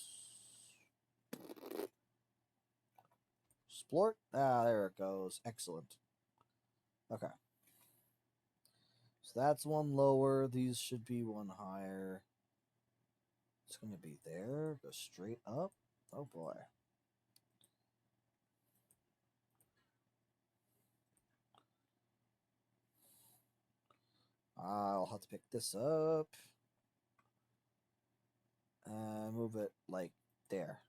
Splort. Ah, there it goes. Excellent. Okay. So that's one lower. These should be one higher. It's going to be there. Go straight up. Oh boy. I'll have to pick this up. And move it like there.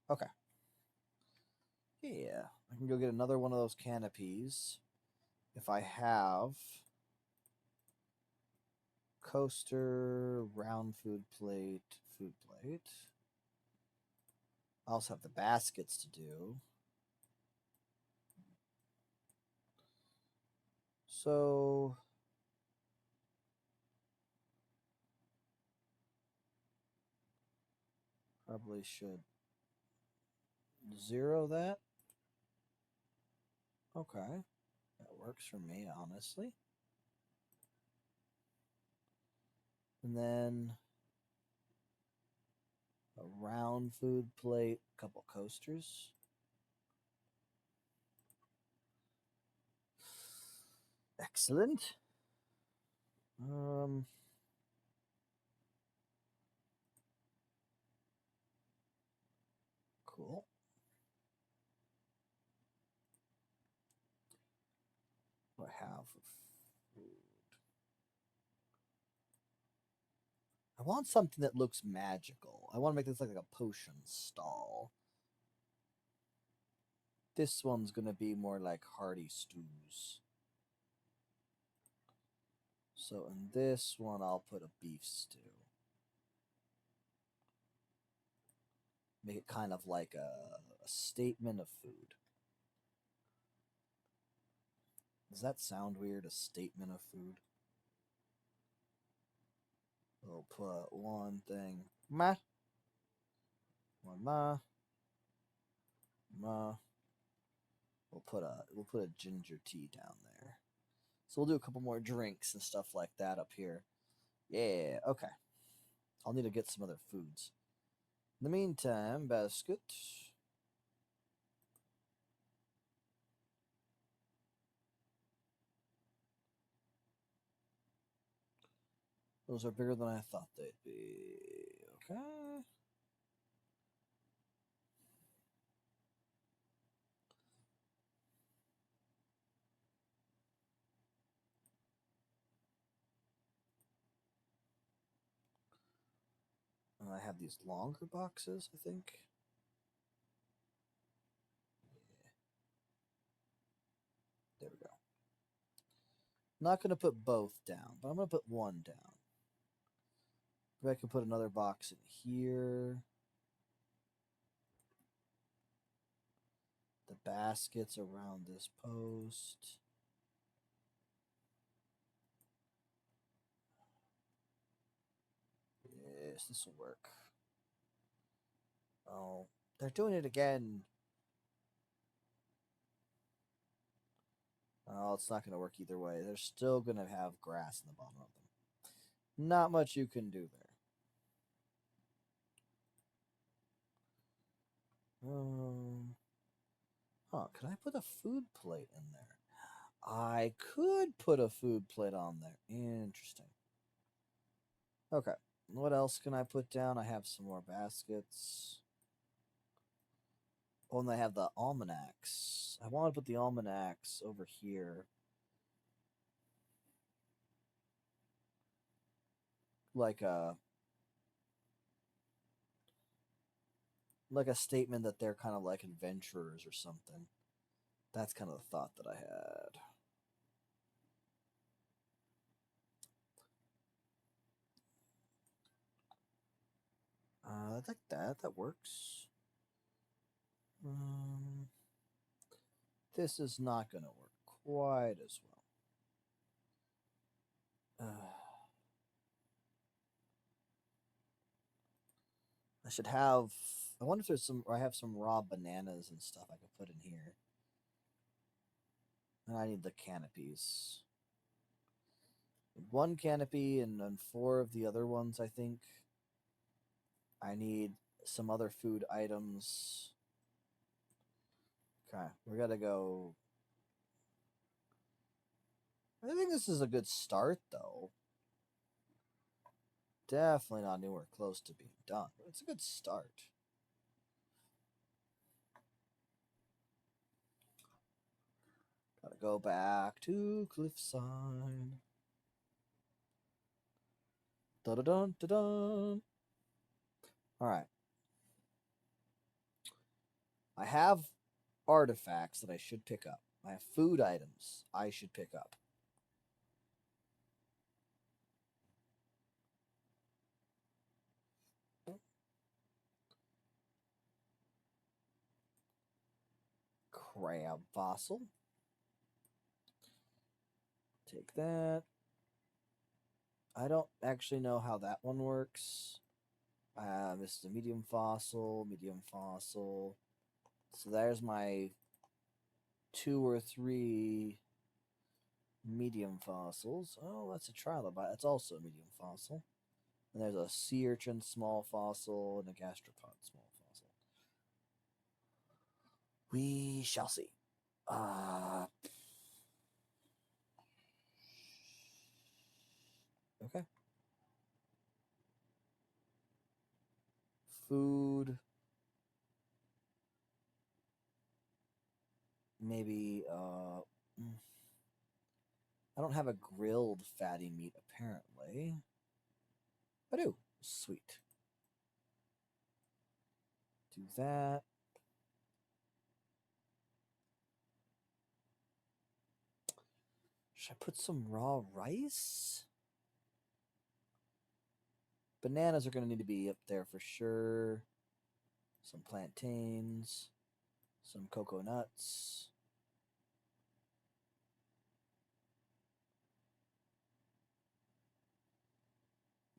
Okay. Yeah. I can go get another one of those canopies. If I have coaster, round food plate. I also have the baskets to do. So probably should zero that. Okay. That works for me, honestly. And then a round food plate, a couple coasters. Excellent. Cool. What I have for food? I want something that looks magical. I want to make this like a potion stall. This one's gonna be more like hearty stews. So in this one, I'll put a beef stew. Make it kind of like a statement of food. Does that sound weird? A statement of food? We'll put one thing. Ma. One ma. Ma. We'll put a ginger tea down there. So we'll do a couple more drinks and stuff like that up here. Yeah, okay. I'll need to get some other foods. In the meantime, basket. Those are bigger than I thought they'd be. Okay. And I have these longer boxes, I think. Yeah. There we go. Not going to put both down, but I'm going to put one down. Maybe I can put another box in here. The baskets around this post. Yes, this will work. Oh, they're doing it again. Oh, it's not going to work either way. They're still going to have grass in the bottom of them. Not much you can do there. Can I put a food plate in there? I could put a food plate on there. Interesting. Okay. What else can I put down? I have some more baskets. Oh, and I have the almanacs. I want to put the almanacs over here. Like a... like a statement that they're kind of like adventurers or something. That's kind of the thought that I had. I like that. That works. This is not going to work quite as well. I should have. I wonder if there's some. I have some raw bananas and stuff I could put in here. And I need the canopies. One canopy and then 4 of the other ones, I think. I need some other food items. Okay, we gotta go. I think this is a good start, though. Definitely not anywhere close to being done, but it's a good start. Gotta go back to Cliffside. Da-da-dun, da-dun. Alright. I have artifacts that I should pick up. I have food items I should pick up. Crab fossil. Take that. I don't actually know how that one works. This is a medium fossil, medium fossil. So there's my 2 or 3 medium fossils. Oh, that's a trilobite. That's also a medium fossil. And there's a sea urchin small fossil and a gastropod small fossil. We shall see. Okay. Food. Maybe, I don't have a grilled fatty meat, apparently. I do. Sweet. Do that. Should I put some raw rice? Bananas are going to need to be up there for sure. Some plantains. Some cocoa nuts.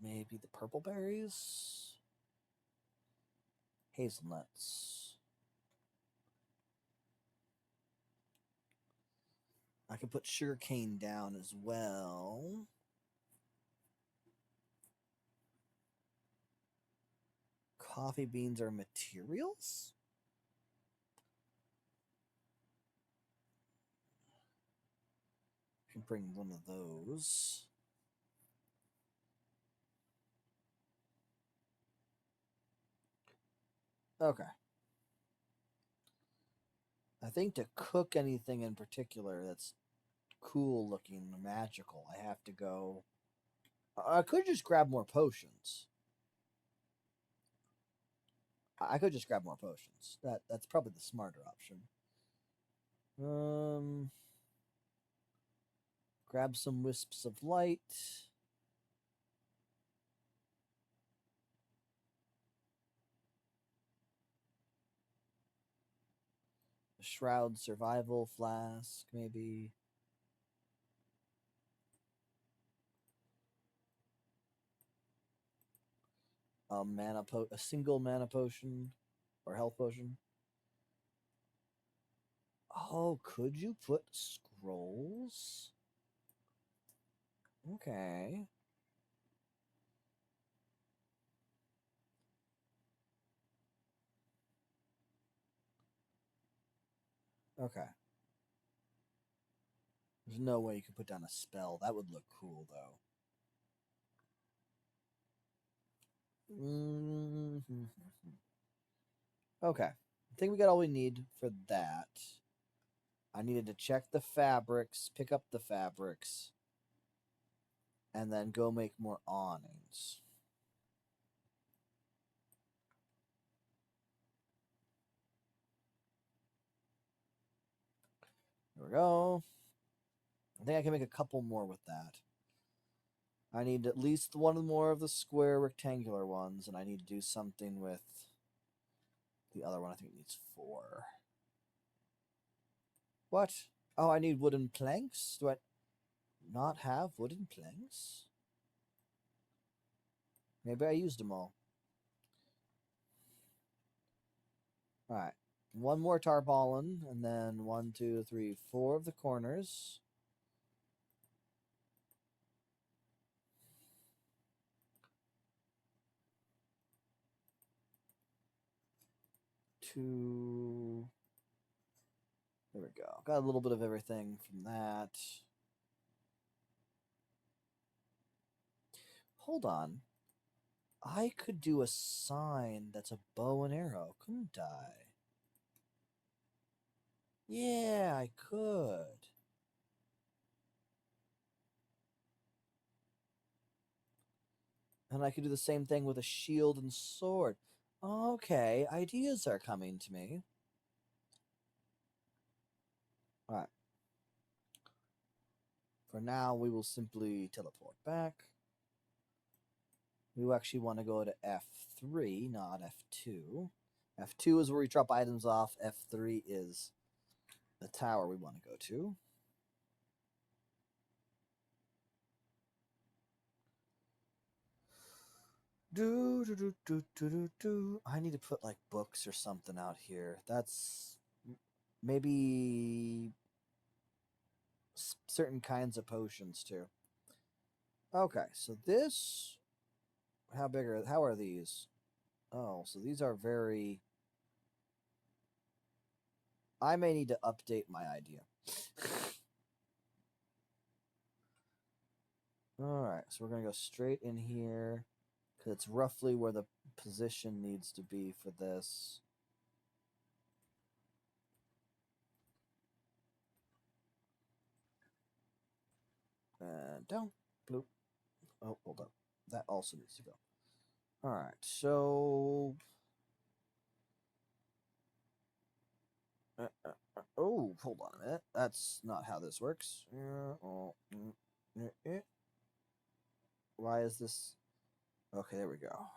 Maybe the purple berries. Hazelnuts. I can put sugarcane down as well. Coffee beans are materials? I can bring one of those. Okay. I think to cook anything in particular that's cool looking, magical, I have to go. I could just grab more potions. I could just grab more potions. That's probably the smarter option. Grab some wisps of light. A shroud survival flask, maybe. A single mana potion or health potion. Oh, could you put scrolls? Okay. Okay. There's no way you could put down a spell. That would look cool, though. Okay. I think we got all we need for that. I needed to check the fabrics, pick up the fabrics, and then go make more awnings. There we go. I think I can make a couple more with that. I need at least one more of the square rectangular ones, and I need to do something with the other one. I think it needs 4. What? Oh, I need wooden planks? Do I not have wooden planks? Maybe I used them all. Alright. One more tarpaulin, and then 1, 2, 3, 4 of the corners. Two. There we go. Got a little bit of everything from that. Hold on. I could do a sign that's a bow and arrow, couldn't I? Yeah, I could. And I could do the same thing with a shield and sword. Okay, ideas are coming to me. Alright. For now, we will simply teleport back. We actually want to go to F3, not F2. F2 is where we drop items off. F3 is the tower we want to go to. I need to put like books or something out here. That's maybe certain kinds of potions too. Okay, so this, how are these? Oh, so these are very, I may need to update my idea. Alright, so we're going to go straight in here, because it's roughly where the position needs to be for this. And down, bloop. Oh, hold up. That also needs to go. Alright, so... oh, hold on a minute. That's not how this works. Why is this? Okay, there we go.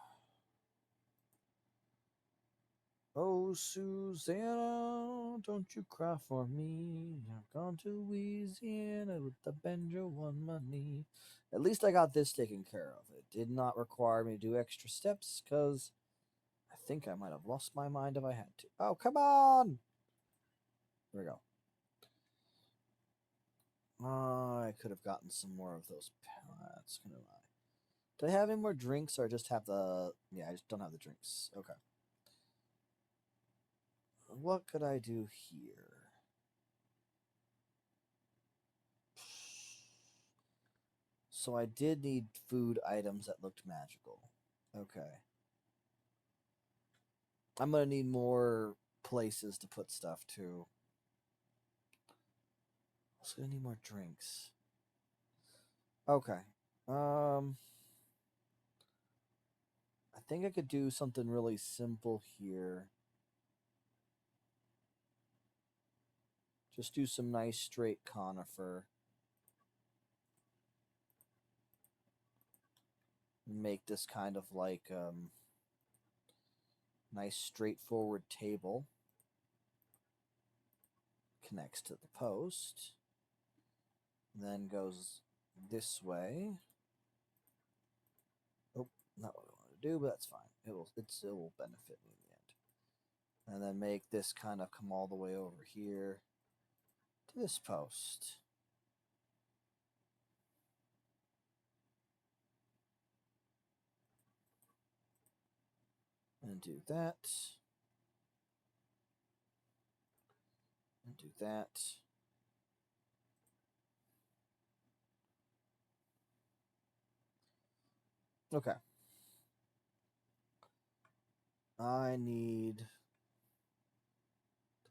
Oh, Susanna, don't you cry for me. I've gone to Louisiana with the banjo on my knee. At least I got this taken care of. It did not require me to do extra steps, because I think I might have lost my mind if I had to. Oh, come on! There we go. I could have gotten some more of those pellets, couldn't I? Do I have any more drinks, or I just have the... Yeah, I just don't have the drinks. Okay. What could I do here? So I did need food items that looked magical. Okay. I'm going to need more places to put stuff, too. Also going to need more drinks. Okay. I think I could do something really simple here. Just do some nice straight conifer. Make this kind of like nice straightforward table. Connects to the post. Then goes this way. Oh, not what I want to do, but that's fine. It will benefit me in the end. And then make this kind of come all the way over here to this post. And do that. And do that. Okay. I need to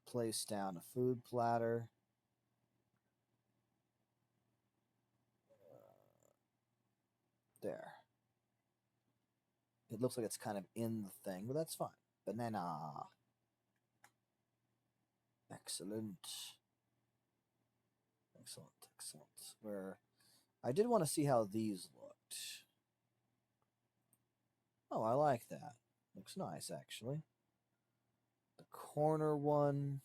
place down a food platter. There. It looks like it's kind of in the thing, but that's fine. Banana. Excellent. Excellent, excellent. Where I did want to see how these looked. Oh, I like that. Looks nice, actually. The corner one.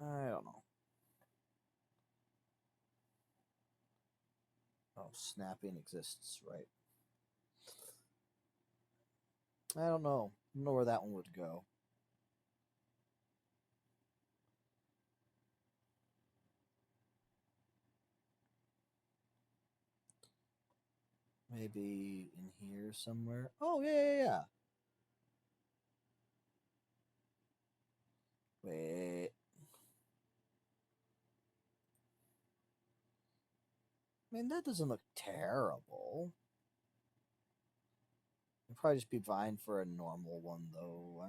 I don't know. Oh, snapping exists, right? I don't know. I don't know where that one would go. Maybe in here somewhere. Oh, yeah. Wait. I mean, that doesn't look terrible. It'd probably just be fine for a normal one, though.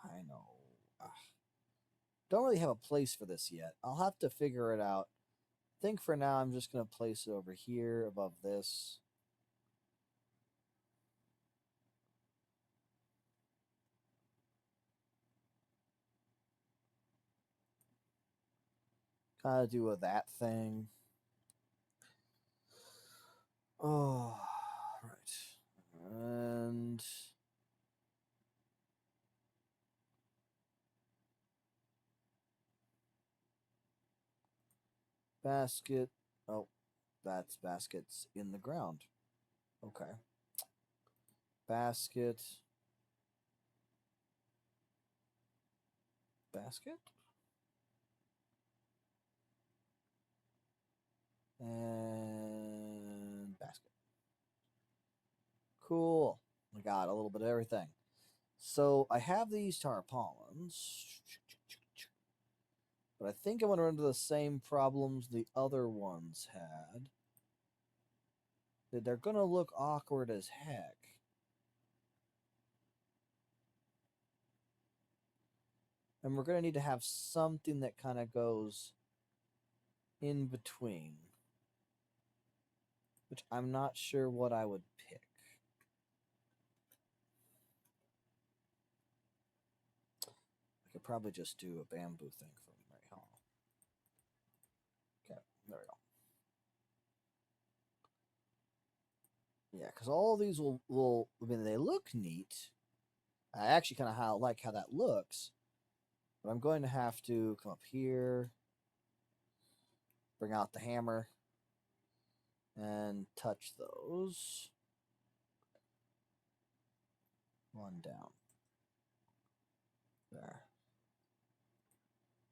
I know. Ugh. Don't really have a place for this yet. I'll have to figure it out. I think for now I'm just going to place it over here above this. Kind of do a that thing. Oh, right. And basket. Oh, that's baskets in the ground. Okay. Basket. Basket? And basket. Cool. I got a little bit of everything. So I have these tarpaulins. But I think I'm going to run into the same problems the other ones had. They're going to look awkward as heck. And we're going to need to have something that kind of goes in between. Which I'm not sure what I would pick. I could probably just do a bamboo thing from right home. Okay, there we go. Yeah, because all these will, I mean, they look neat. I actually kind of like how that looks. But I'm going to have to come up here, bring out the hammer, and touch those. One down. There.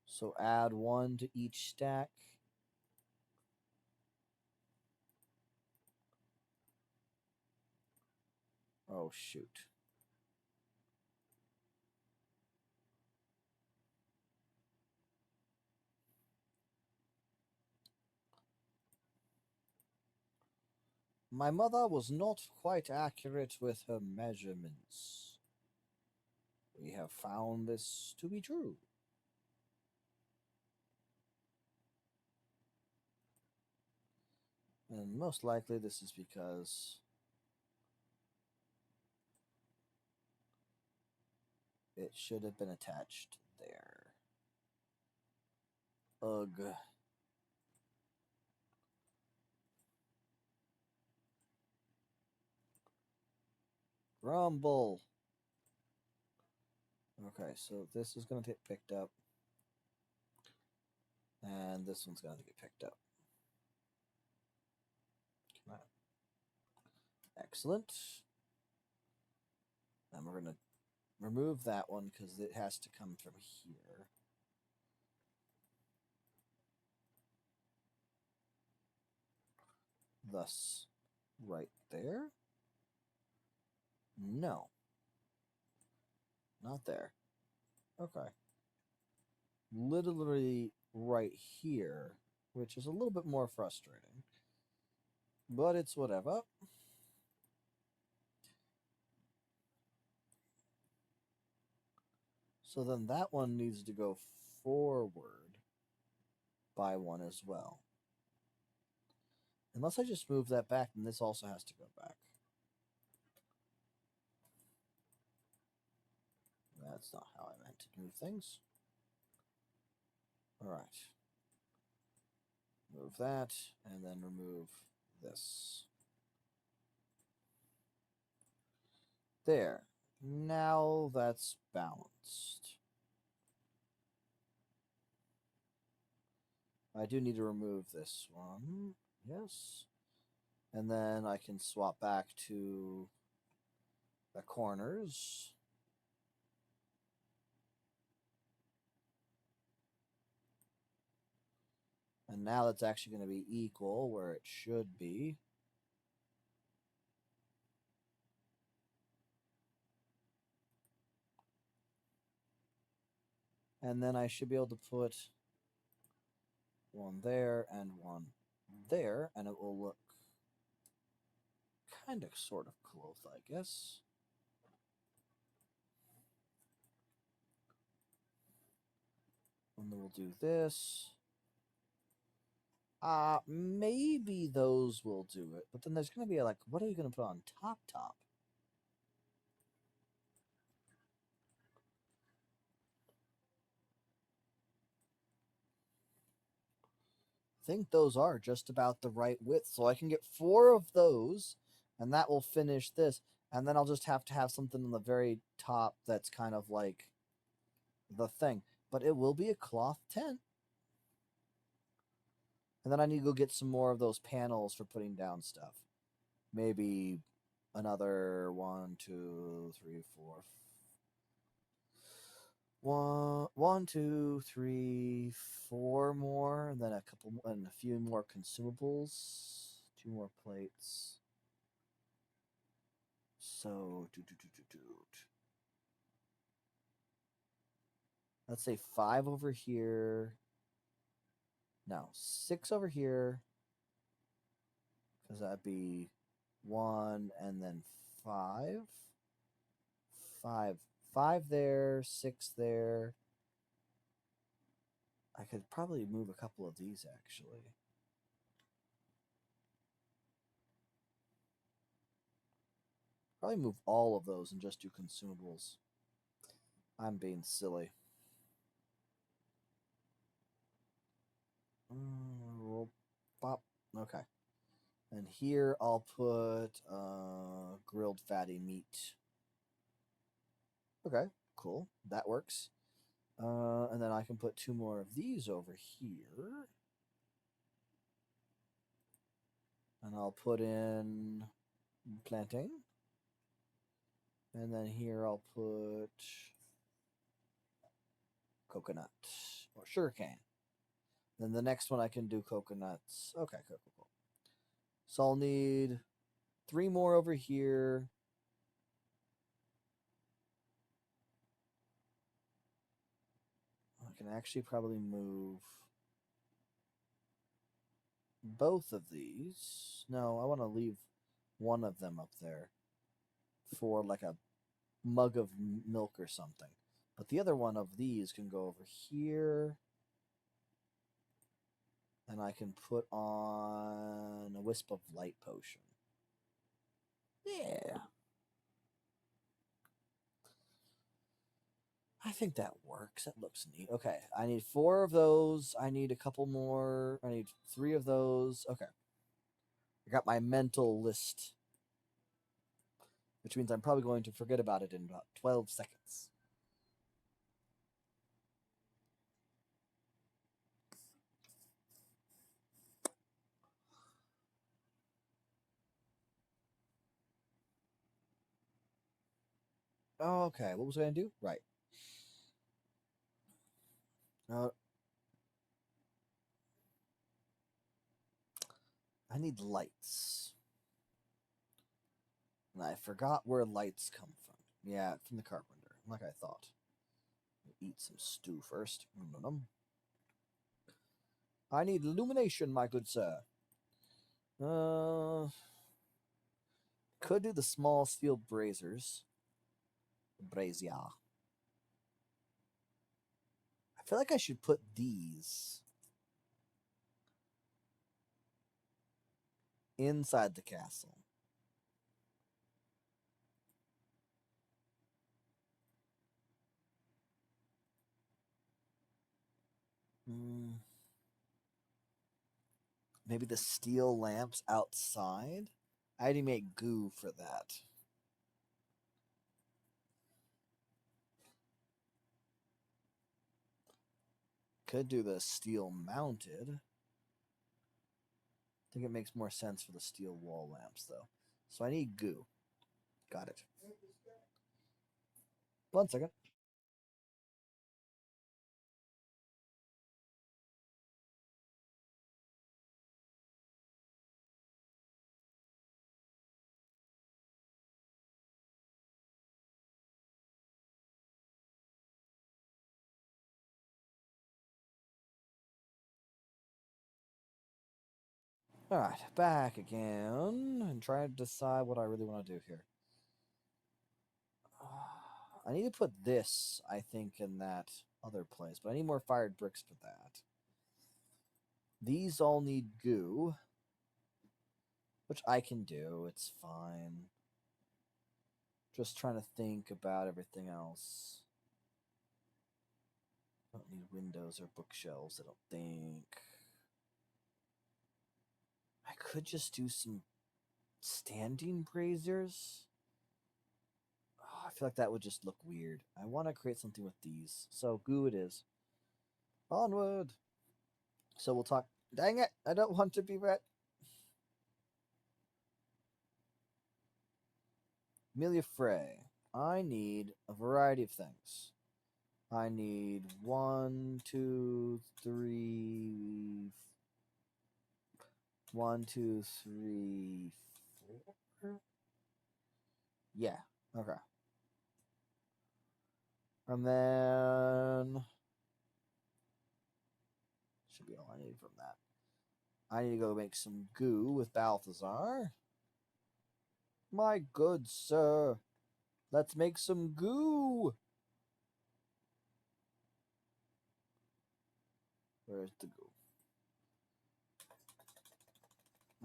So add one to each stack. Oh, shoot. My mother was not quite accurate with her measurements. We have found this to be true. And most likely this is because it should have been attached there. Ugh. Rumble. Okay, so this is going to get picked up. And this one's going to get picked up. Come on. Excellent. And we're going to remove that one because it has to come from here. Thus, right there. No. Not there. Okay. Literally right here, which is a little bit more frustrating. But it's whatever. So then that one needs to go forward by one as well. Unless I just move that back, then this also has to go back. That's not how I meant to move things. All right. Move that, and then remove this. There. Now that's balanced. I do need to remove this one. Yes. And then I can swap back to the corners. And now that's actually going to be equal where it should be. And then I should be able to put one there and one there, and it will look kind of sort of close, I guess. And then we'll do this. Maybe those will do it, but then there's going to be like, what are you going to put on top? I think those are just about the right width, so I can get 4 of those, and that will finish this. And then I'll just have to have something on the very top that's kind of like the thing. But it will be a cloth tent. And then I need to go get some more of those panels for putting down stuff. Maybe another 1, 2, 3, 4. 1, 2, 3, 4 more, and then a couple and a few more consumables. 2 more plates. So, let's say 5 over here. No, 6 over here. Because that'd be 1 and then 5. 5 there, 6 there. I could probably move a couple of these actually. Probably move all of those and just do consumables. I'm being silly. Pop. Okay. And here I'll put grilled fatty meat. Okay, cool. That works. And then I can put 2 more of these over here. And I'll put in plantain. And then here I'll put coconut or sugarcane. Then the next one I can do coconuts. Okay, cool. So I'll need 3 more over here. I can actually probably move both of these. No, I want to leave one of them up there for like a mug of milk or something. But the other one of these can go over here. And I can put on a wisp of light potion. Yeah. I think that works. That looks neat. Okay, I need 4 of those. I need a couple more. I need 3 of those. Okay. I got my mental list, which means I'm probably going to forget about it in about 12 seconds. Okay, what was I going to do? Right. I need lights. And I forgot where lights come from. Yeah, from the carpenter, like I thought. Eat some stew first. I need illumination, my good sir. Could do the small steel braziers. Brazier. I feel like I should put these inside the castle. Maybe the steel lamps outside? I already made goo for that. Could do the steel mounted. I think it makes more sense for the steel wall lamps, though. So I need goo. Got it. 1 second. Alright, back again and try to decide what I really want to do here. I need to put this, I think, in that other place, but I need more fired bricks for that. These all need goo, which I can do. It's fine. Just trying to think about everything else. I don't need windows or bookshelves, I don't think. I could just do some standing braziers. Oh, I feel like that would just look weird. I want to create something with these. So goo it is. Onward. So we'll talk. Dang it! I don't want to be wet. Amelia Frey. I need a variety of things. I need 1, 2, 3. 1, 2, 3, 4. Yeah. Okay. And then should be all I need from that. I need to go make some goo with Balthazar. My good sir, let's make some goo. Where's the goo?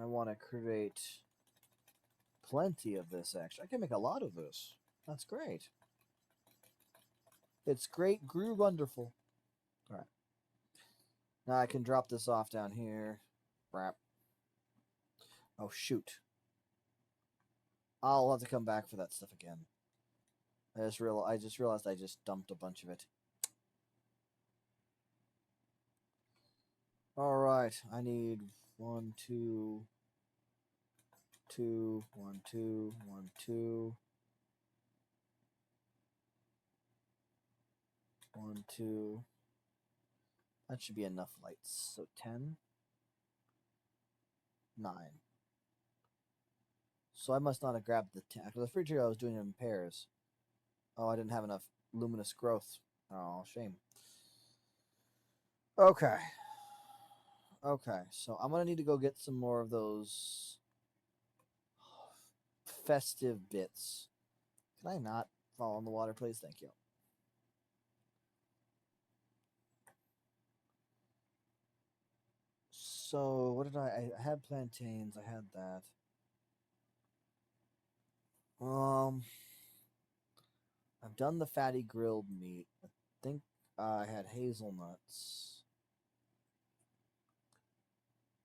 I want to create plenty of this, actually. I can make a lot of this. That's great. It's great, grew wonderful. All right. Now I can drop this off down here. Crap. Oh, shoot. I'll have to come back for that stuff again. I just realized I just dumped a bunch of it. All right. I need 1, 2, 2, 1, 2, 1, 2. 1, 2. That should be enough lights. So 10, 9. So I must not have grabbed the 10. Because the pretty sure I was doing it in pairs. Oh, I didn't have enough luminous growth. Oh, shame. Okay. Okay, so I'm going to need to go get some more of those festive bits. Can I not fall in the water, please? Thank you. So, what did I had plantains. I had that. I've done the fatty grilled meat. I think I had hazelnuts.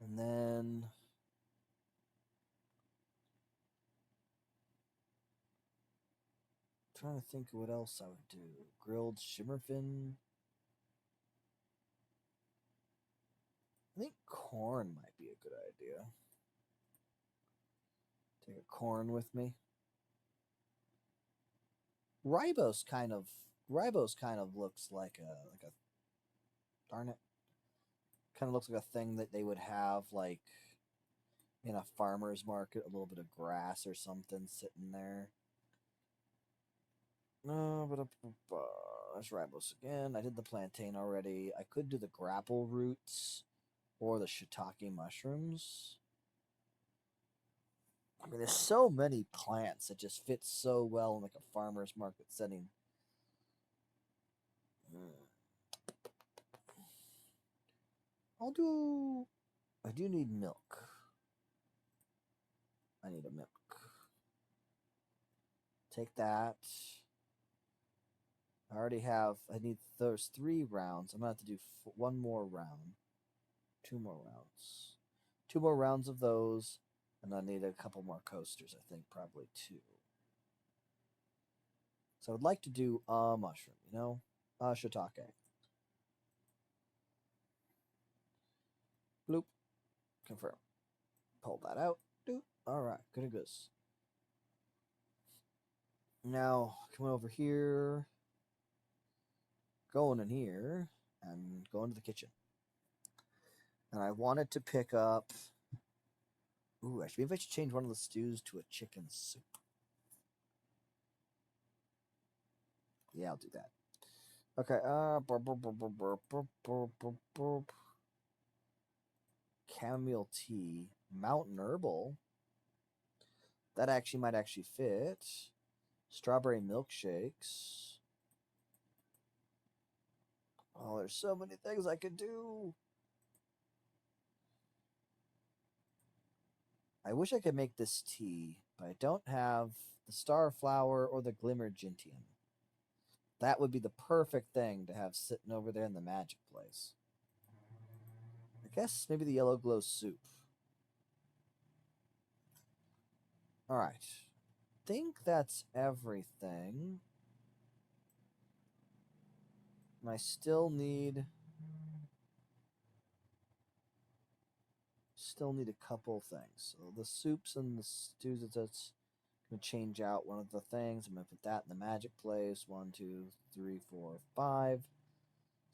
And then trying to think of what else I would do. Grilled shimmerfin. I think corn might be a good idea. Take a corn with me. Ribose kind of looks like a darn it. Kind of looks like a thing that they would have like in a farmer's market, a little bit of grass or something sitting there. No, but there's ribose again. I did the plantain already. I could do the grapple roots or the shiitake mushrooms. I mean, there's so many plants that just fit so well in like a farmer's market setting. I do need milk. I need a milk. Take that. I already have. I need those 3 rounds. I'm gonna have to do one more round, 2 more rounds, 2 more rounds of those, and I need a couple more coasters. I think probably 2. So I would like to do a mushroom. Shiitake. Bloop. Confirm. Pull that out. Doop. All right. Good and good. Now coming over here, going in here, and going to the kitchen. And I wanted to pick up. Ooh, maybe I should change one of the stews to a chicken soup. Yeah, I'll do that. Okay. Chamomile tea, mountain herbal. That actually might actually fit. Strawberry milkshakes. Oh, there's so many things I could do. I wish I could make this tea, but I don't have the starflower or the glimmer gentian. That would be the perfect thing to have sitting over there in the magic place. I guess maybe the yellow glow soup. Alright. Think that's everything. And I still need a couple things. So the soups and the stews, that's gonna change out one of the things. I'm gonna put that in the magic place. 1, 2, 3, 4, 5.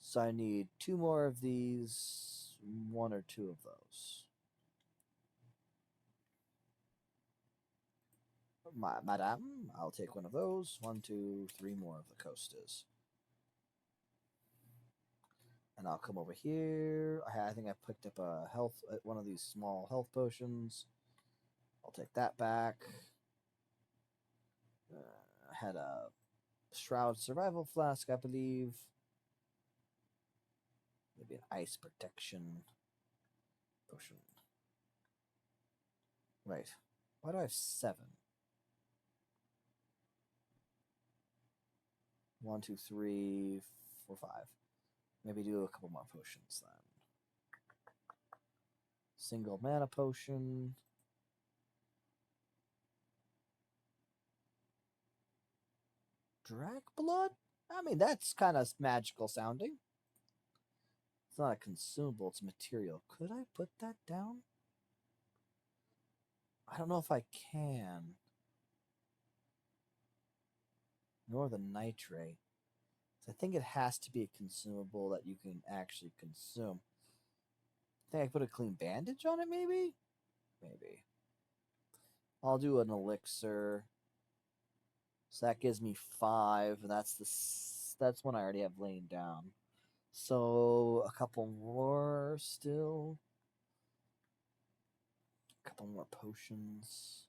So I need 2 more of these, 1 or 2 of those. Madame, I'll take 1 of those. 1, 2, 3 more of the coasters. And I'll come over here. I think I picked up one of these small health potions. I'll take that back. I had a Shroud survival flask, I believe. Maybe an ice protection potion. Right. Why do I have 7? 1, 2, 3, 4, 5. Maybe do a couple more potions then. Single mana potion. Drac blood? I mean, that's kind of magical sounding. It's not a consumable, it's material. Could I put that down? I don't know if I can. Nor the nitrate. So I think it has to be a consumable that you can actually consume. I think I put a clean bandage on it, maybe? Maybe. I'll do an elixir. So that gives me 5. And that's one I already have laying down. So a couple more still. A couple more potions.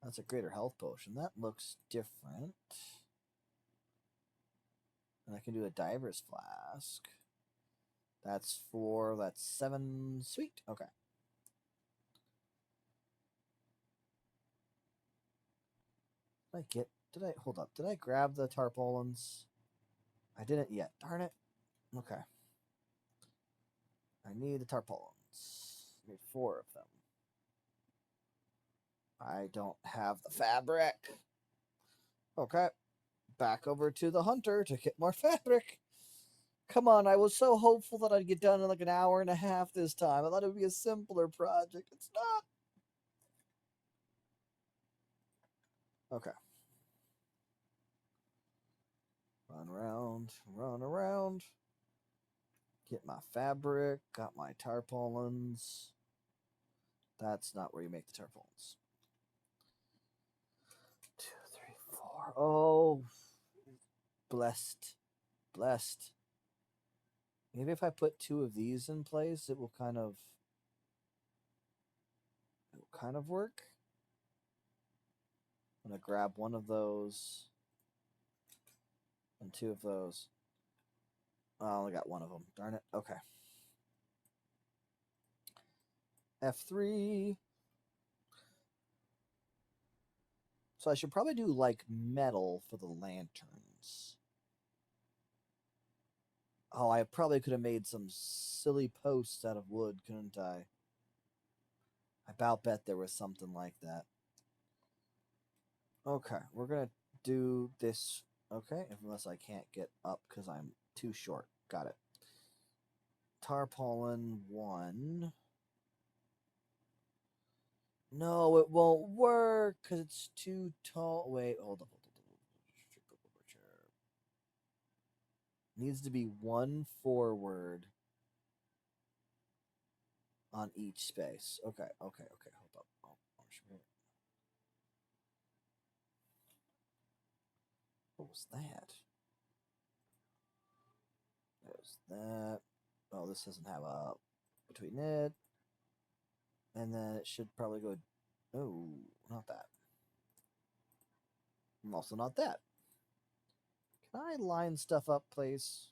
That's a greater health potion. That looks different. And I can do a diver's flask. That's 4. That's 7. Sweet. Okay. Hold up. Did I grab the tarpaulins? I didn't yet. Darn it. Okay. I need the tarpaulins. I need 4 of them. I don't have the fabric. Okay. Back over to the hunter to get more fabric. Come on, I was so hopeful that I'd get done in like an hour and a half this time. I thought it would be a simpler project. It's not. Okay. Run around. Get my fabric, got my tarpaulins. That's not where you make the tarpaulins. 2, 3, 4. Oh, blessed. Maybe if I put 2 of these in place, it will kind of work. I'm gonna grab 1 of those and 2 of those. Oh, I only got 1 of them. Darn it. Okay. F3. So I should probably do like metal for the lanterns. Oh, I probably could have made some silly posts out of wood, couldn't I? I about bet there was something like that. Okay, we're gonna do this. Okay, unless I can't get up because I'm too short. Got it. Tarpaulin 1. No, it won't work because it's too tall. Wait, hold on. Needs to be one forward on each space. Okay. Hold up. What was that? There's that. Oh, this doesn't have a between it. And then it should probably go. Oh, not that. And also not that. Can I line stuff up, please?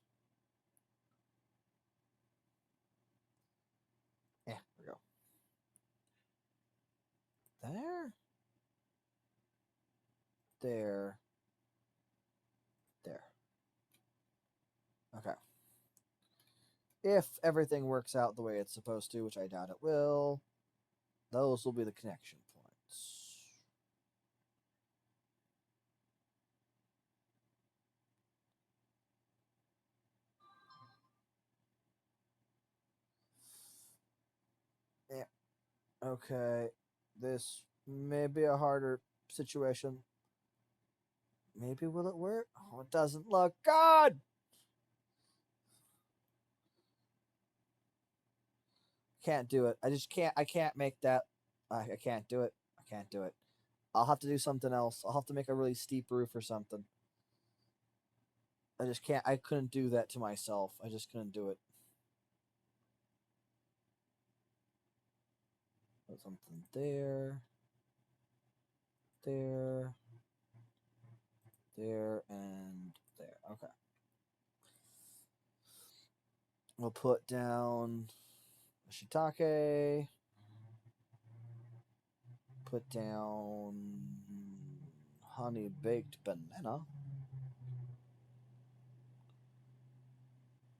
Yeah, there we go. There. There. There. Okay. If everything works out the way it's supposed to, which I doubt it will, those will be the connection points. Yeah. Okay. This may be a harder situation. Maybe will it work? Oh, it doesn't look good. Can't do it. I just can't. I can't make that. I can't do it. I can't do it. I'll have to do something else. I'll have to make a really steep roof or something. I just can't. I couldn't do that to myself. I just couldn't do it. Put something there. There. There and there. Okay. We'll put down shiitake. Put down honey baked banana.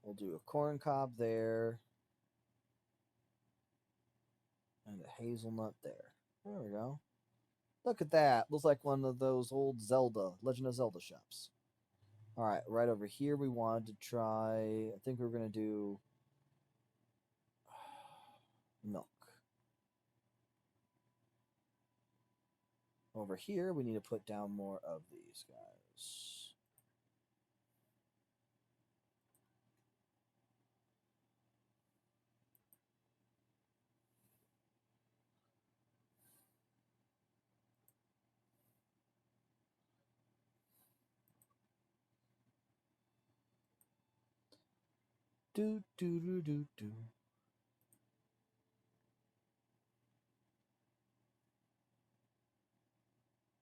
We'll do a corn cob there. And a hazelnut there. There we go. Look at that. Looks like one of those old Legend of Zelda shops. Alright, right over here we wanted to try. I think we're going to do milk. Over here, we need to put down more of these guys. Do do do do do.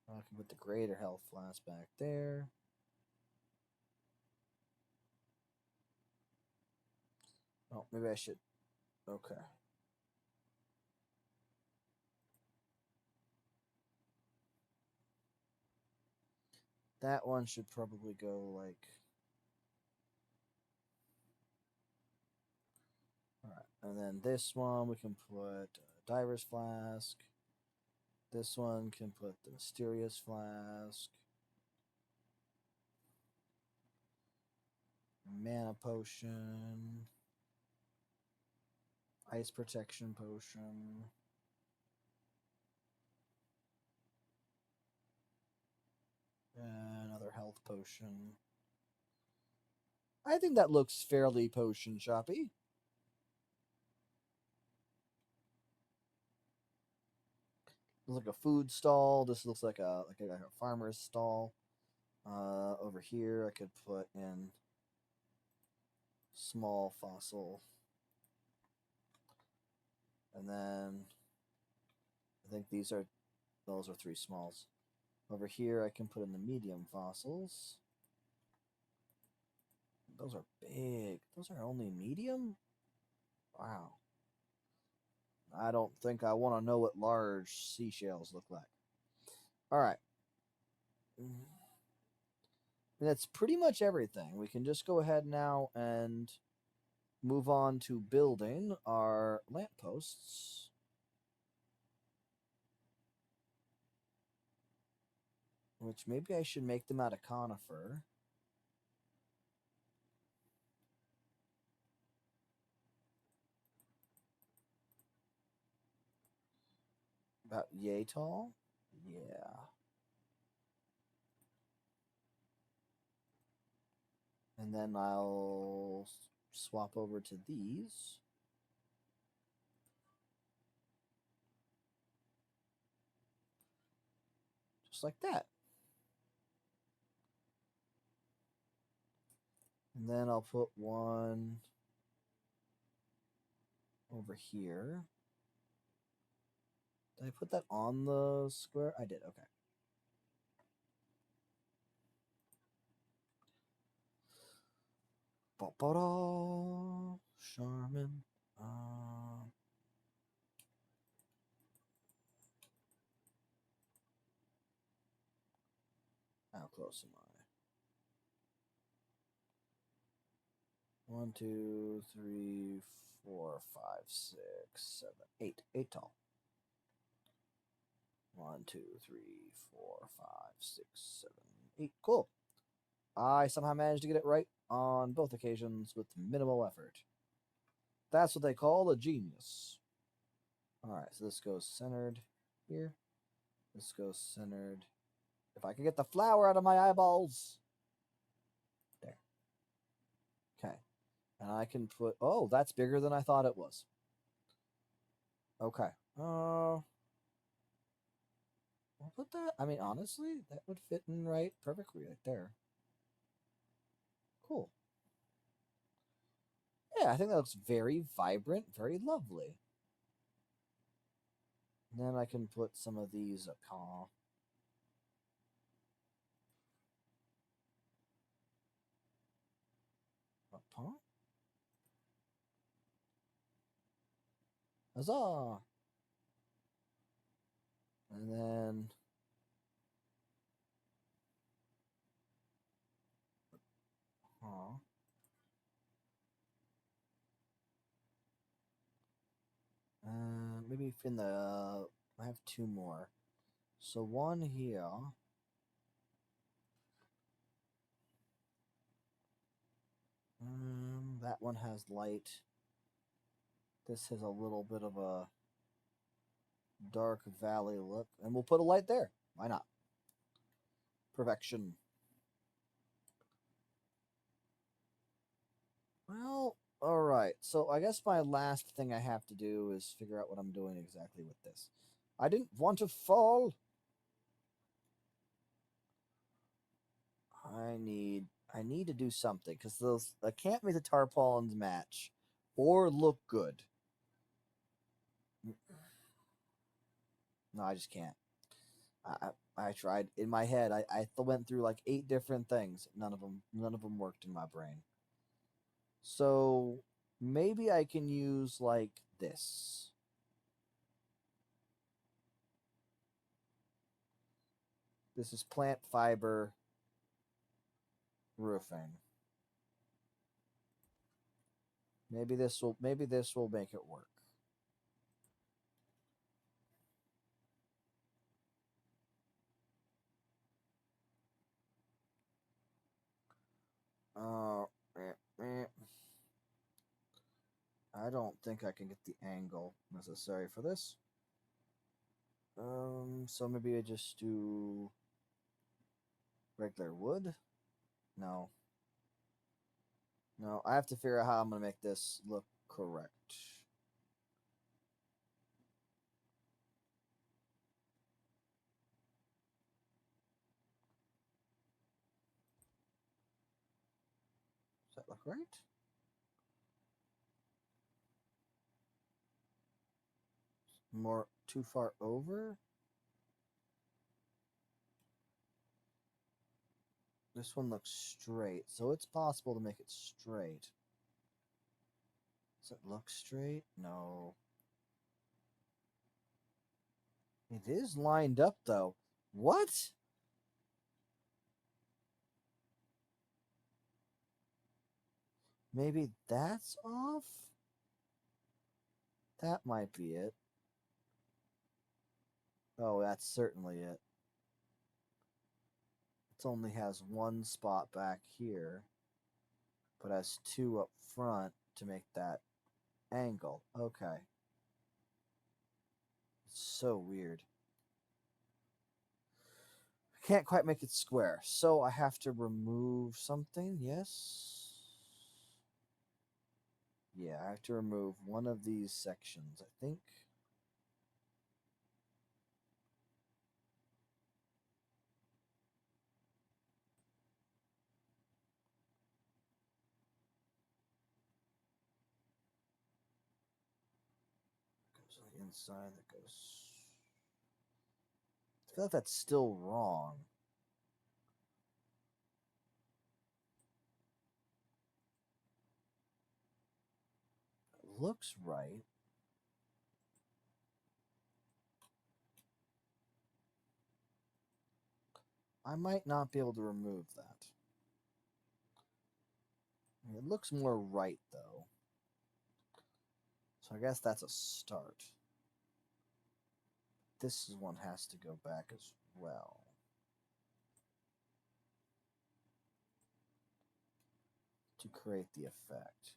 I can put the greater health flask back there. Oh, maybe I should. Okay. That one should probably go like. Alright, and then this one we can put a diver's flask. This one can put the mysterious flask. Mana potion. Ice protection potion. Another health potion. I think that looks fairly potion shoppy. Looks like a food stall. This looks like a farmer's stall. Over here, I could put in small fossil, and then I think those are 3 smalls. Over here, I can put in the medium fossils. Those are big. Those are only medium? Wow. I don't think I want to know what large seashells look like. All right. And that's pretty much everything. We can just go ahead now and move on to building our lampposts. Which maybe I should make them out of conifer. About yay tall? Yeah. And then I'll swap over to these. Just like that. And then I'll put one over here. Did I put that on the square? I did, okay. Ba-ba-da, Charmin. How close am I? 1, 2, 3, 4, 5, 6, 7, 8. 8 tall. 1, 2, 3, 4, 5, 6, 7, 8. Cool. I somehow managed to get it right on both occasions with minimal effort. That's what they call a genius. Alright, so this goes centered here. This goes centered. If I could get the flower out of my eyeballs. There. Okay. And I can put... Oh, that's bigger than I thought it was. Okay. We'll put that... I mean, honestly, that would fit in right perfectly right there. Cool. Yeah, I think that looks very vibrant, very lovely. And then I can put some of these upon. Huzzah! And then... maybe in the... I have 2 more. So one here. That one has light. This has a little bit of a dark valley look. And we'll put a light there. Why not? Perfection. Well, alright. So I guess my last thing I have to do is figure out what I'm doing exactly with this. I didn't want to fall. I need to do something because those I can't make the tarpaulins match or look good. No, I just can't. I tried in my head. I went through like 8 different things. None of them worked in my brain. So maybe I can use like this. This is plant fiber roofing. Maybe this will make it work. I don't think I can get the angle necessary for this. So maybe I just do regular wood? No. No, I have to figure out how I'm going to make this look correct. Does that look right? More too far over? This one looks straight, so it's possible to make it straight. Does it look straight? No. It is lined up, though. What? Maybe that's off? That might be it. Oh, that's certainly it. It only has one spot back here, but has two up front to make that angle. Okay. It's so weird. I can't quite make it square, so I have to remove something, yes? Yeah, I have to remove one of these sections, I think. Goes on the inside, that goes... I feel like that's still wrong. It looks right. I might not be able to remove that. It looks more right, though. So I guess that's a start. This one has to go back as well. To create the effect.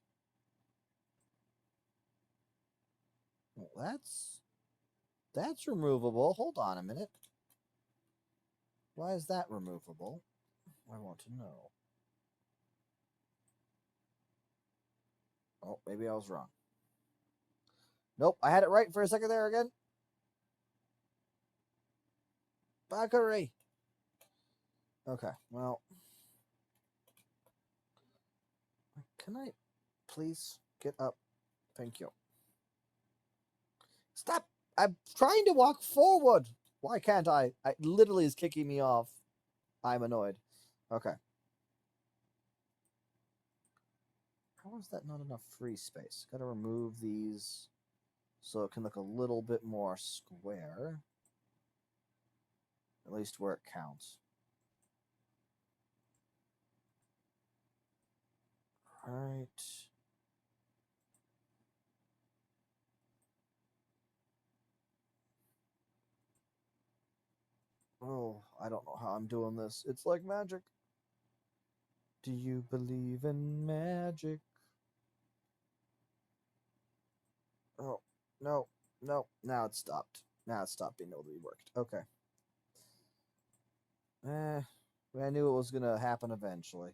Well, that's removable. Hold on a minute. Why is that removable? I want to know. Oh, maybe I was wrong. Nope, I had it right for a second there again. Bakari. Okay, well. Can I please get up? Thank you. Stop! I'm trying to walk forward! Why can't I? It literally is kicking me off. I'm annoyed. Okay. How is that not enough free space? Gotta remove these so it can look a little bit more square. At least where it counts. Alright. Oh, I don't know how I'm doing this. It's like magic. Do you believe in magic? Oh, no, no. Now it's stopped. Now it's stopped being able to be worked. Okay. I knew it was going to happen eventually.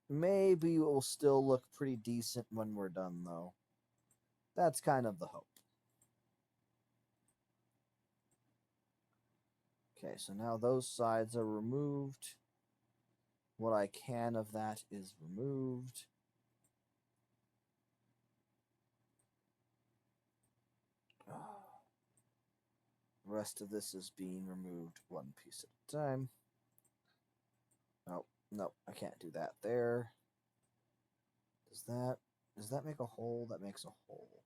Maybe it will still look pretty decent when we're done, though. That's kind of the hope. Okay, so now those sides are removed. What I can of that is removed. The rest of this is being removed one piece at a time. Oh, no, I can't do that there. Does that make a hole? That makes a hole.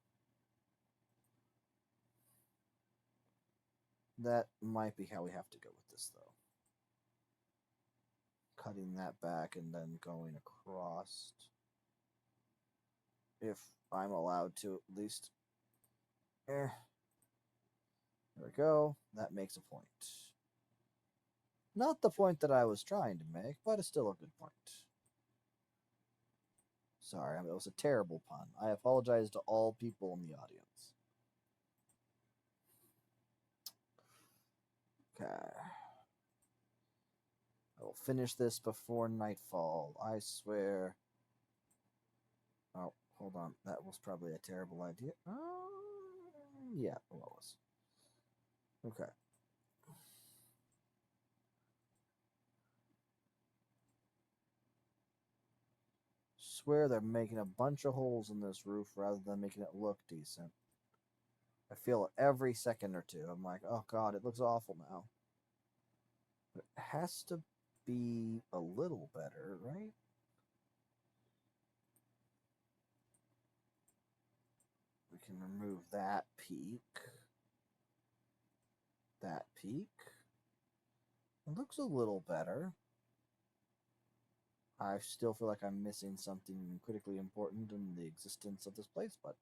That might be how we have to go with this, though. Cutting that back and then going across. If I'm allowed to, at least. There we go. That makes a point. Not the point that I was trying to make, but it's still a good point. Sorry, it was a terrible pun. I apologize to all people in the audience. Okay. I will finish this before nightfall. I swear. Oh, hold on. That was probably a terrible idea. Yeah, well, it was. Okay. Swear they're making a bunch of holes in this roof rather than making it look decent. I feel it every second or two. I'm like, oh god, it looks awful now. But it has to be a little better, right? We can remove that peak. That peak. It looks a little better. I still feel like I'm missing something critically important in the existence of this place, but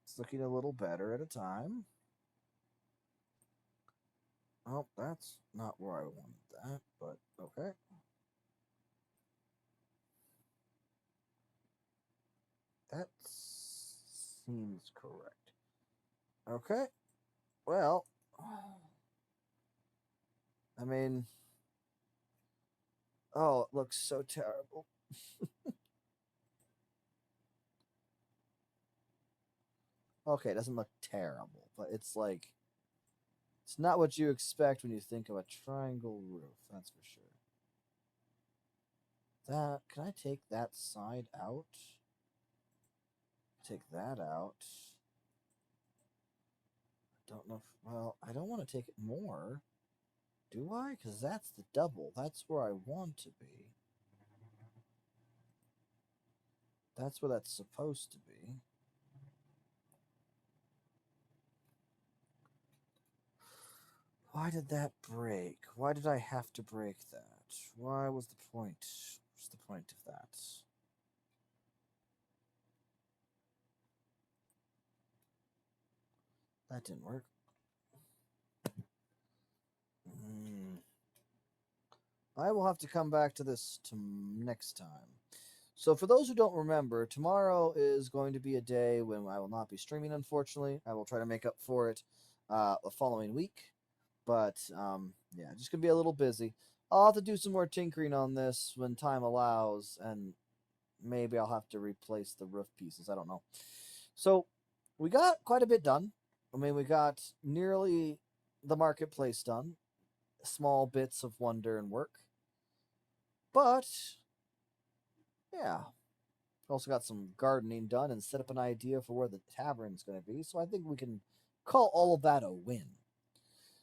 it's looking a little better at a time. Oh, that's not where I wanted that, but okay. That seems correct. Okay. Well, I mean, oh, it looks so terrible. Okay, it doesn't look terrible, but it's like it's not what you expect when you think of a triangle roof, that's for sure. That can I take that side out? Take that out. Don't know if, well, I don't want to take it more. Do I? Because that's the double. That's where I want to be. That's where that's supposed to be. Why did that break? Why did I have to break that? Why was the point? What's the point of that? That didn't work. I will have to come back to this next time. So, for those who don't remember, tomorrow is going to be a day when I will not be streaming, unfortunately. I will try to make up for it the following week. But, yeah, just going to be a little busy. I'll have to do some more tinkering on this when time allows, and maybe I'll have to replace the roof pieces. I don't know. So, we got quite a bit done. I mean, we got nearly the marketplace done, small bits of wonder and work. But, yeah, also got some gardening done and set up an idea for where the tavern's going to be. So I think we can call all of that a win.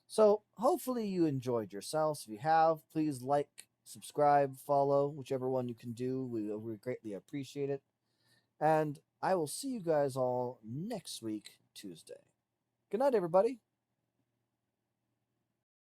So hopefully you enjoyed yourselves. If you have, please like, subscribe, follow, whichever one you can do. We greatly appreciate it. And I will see you guys all next week, Tuesday. Good night, everybody.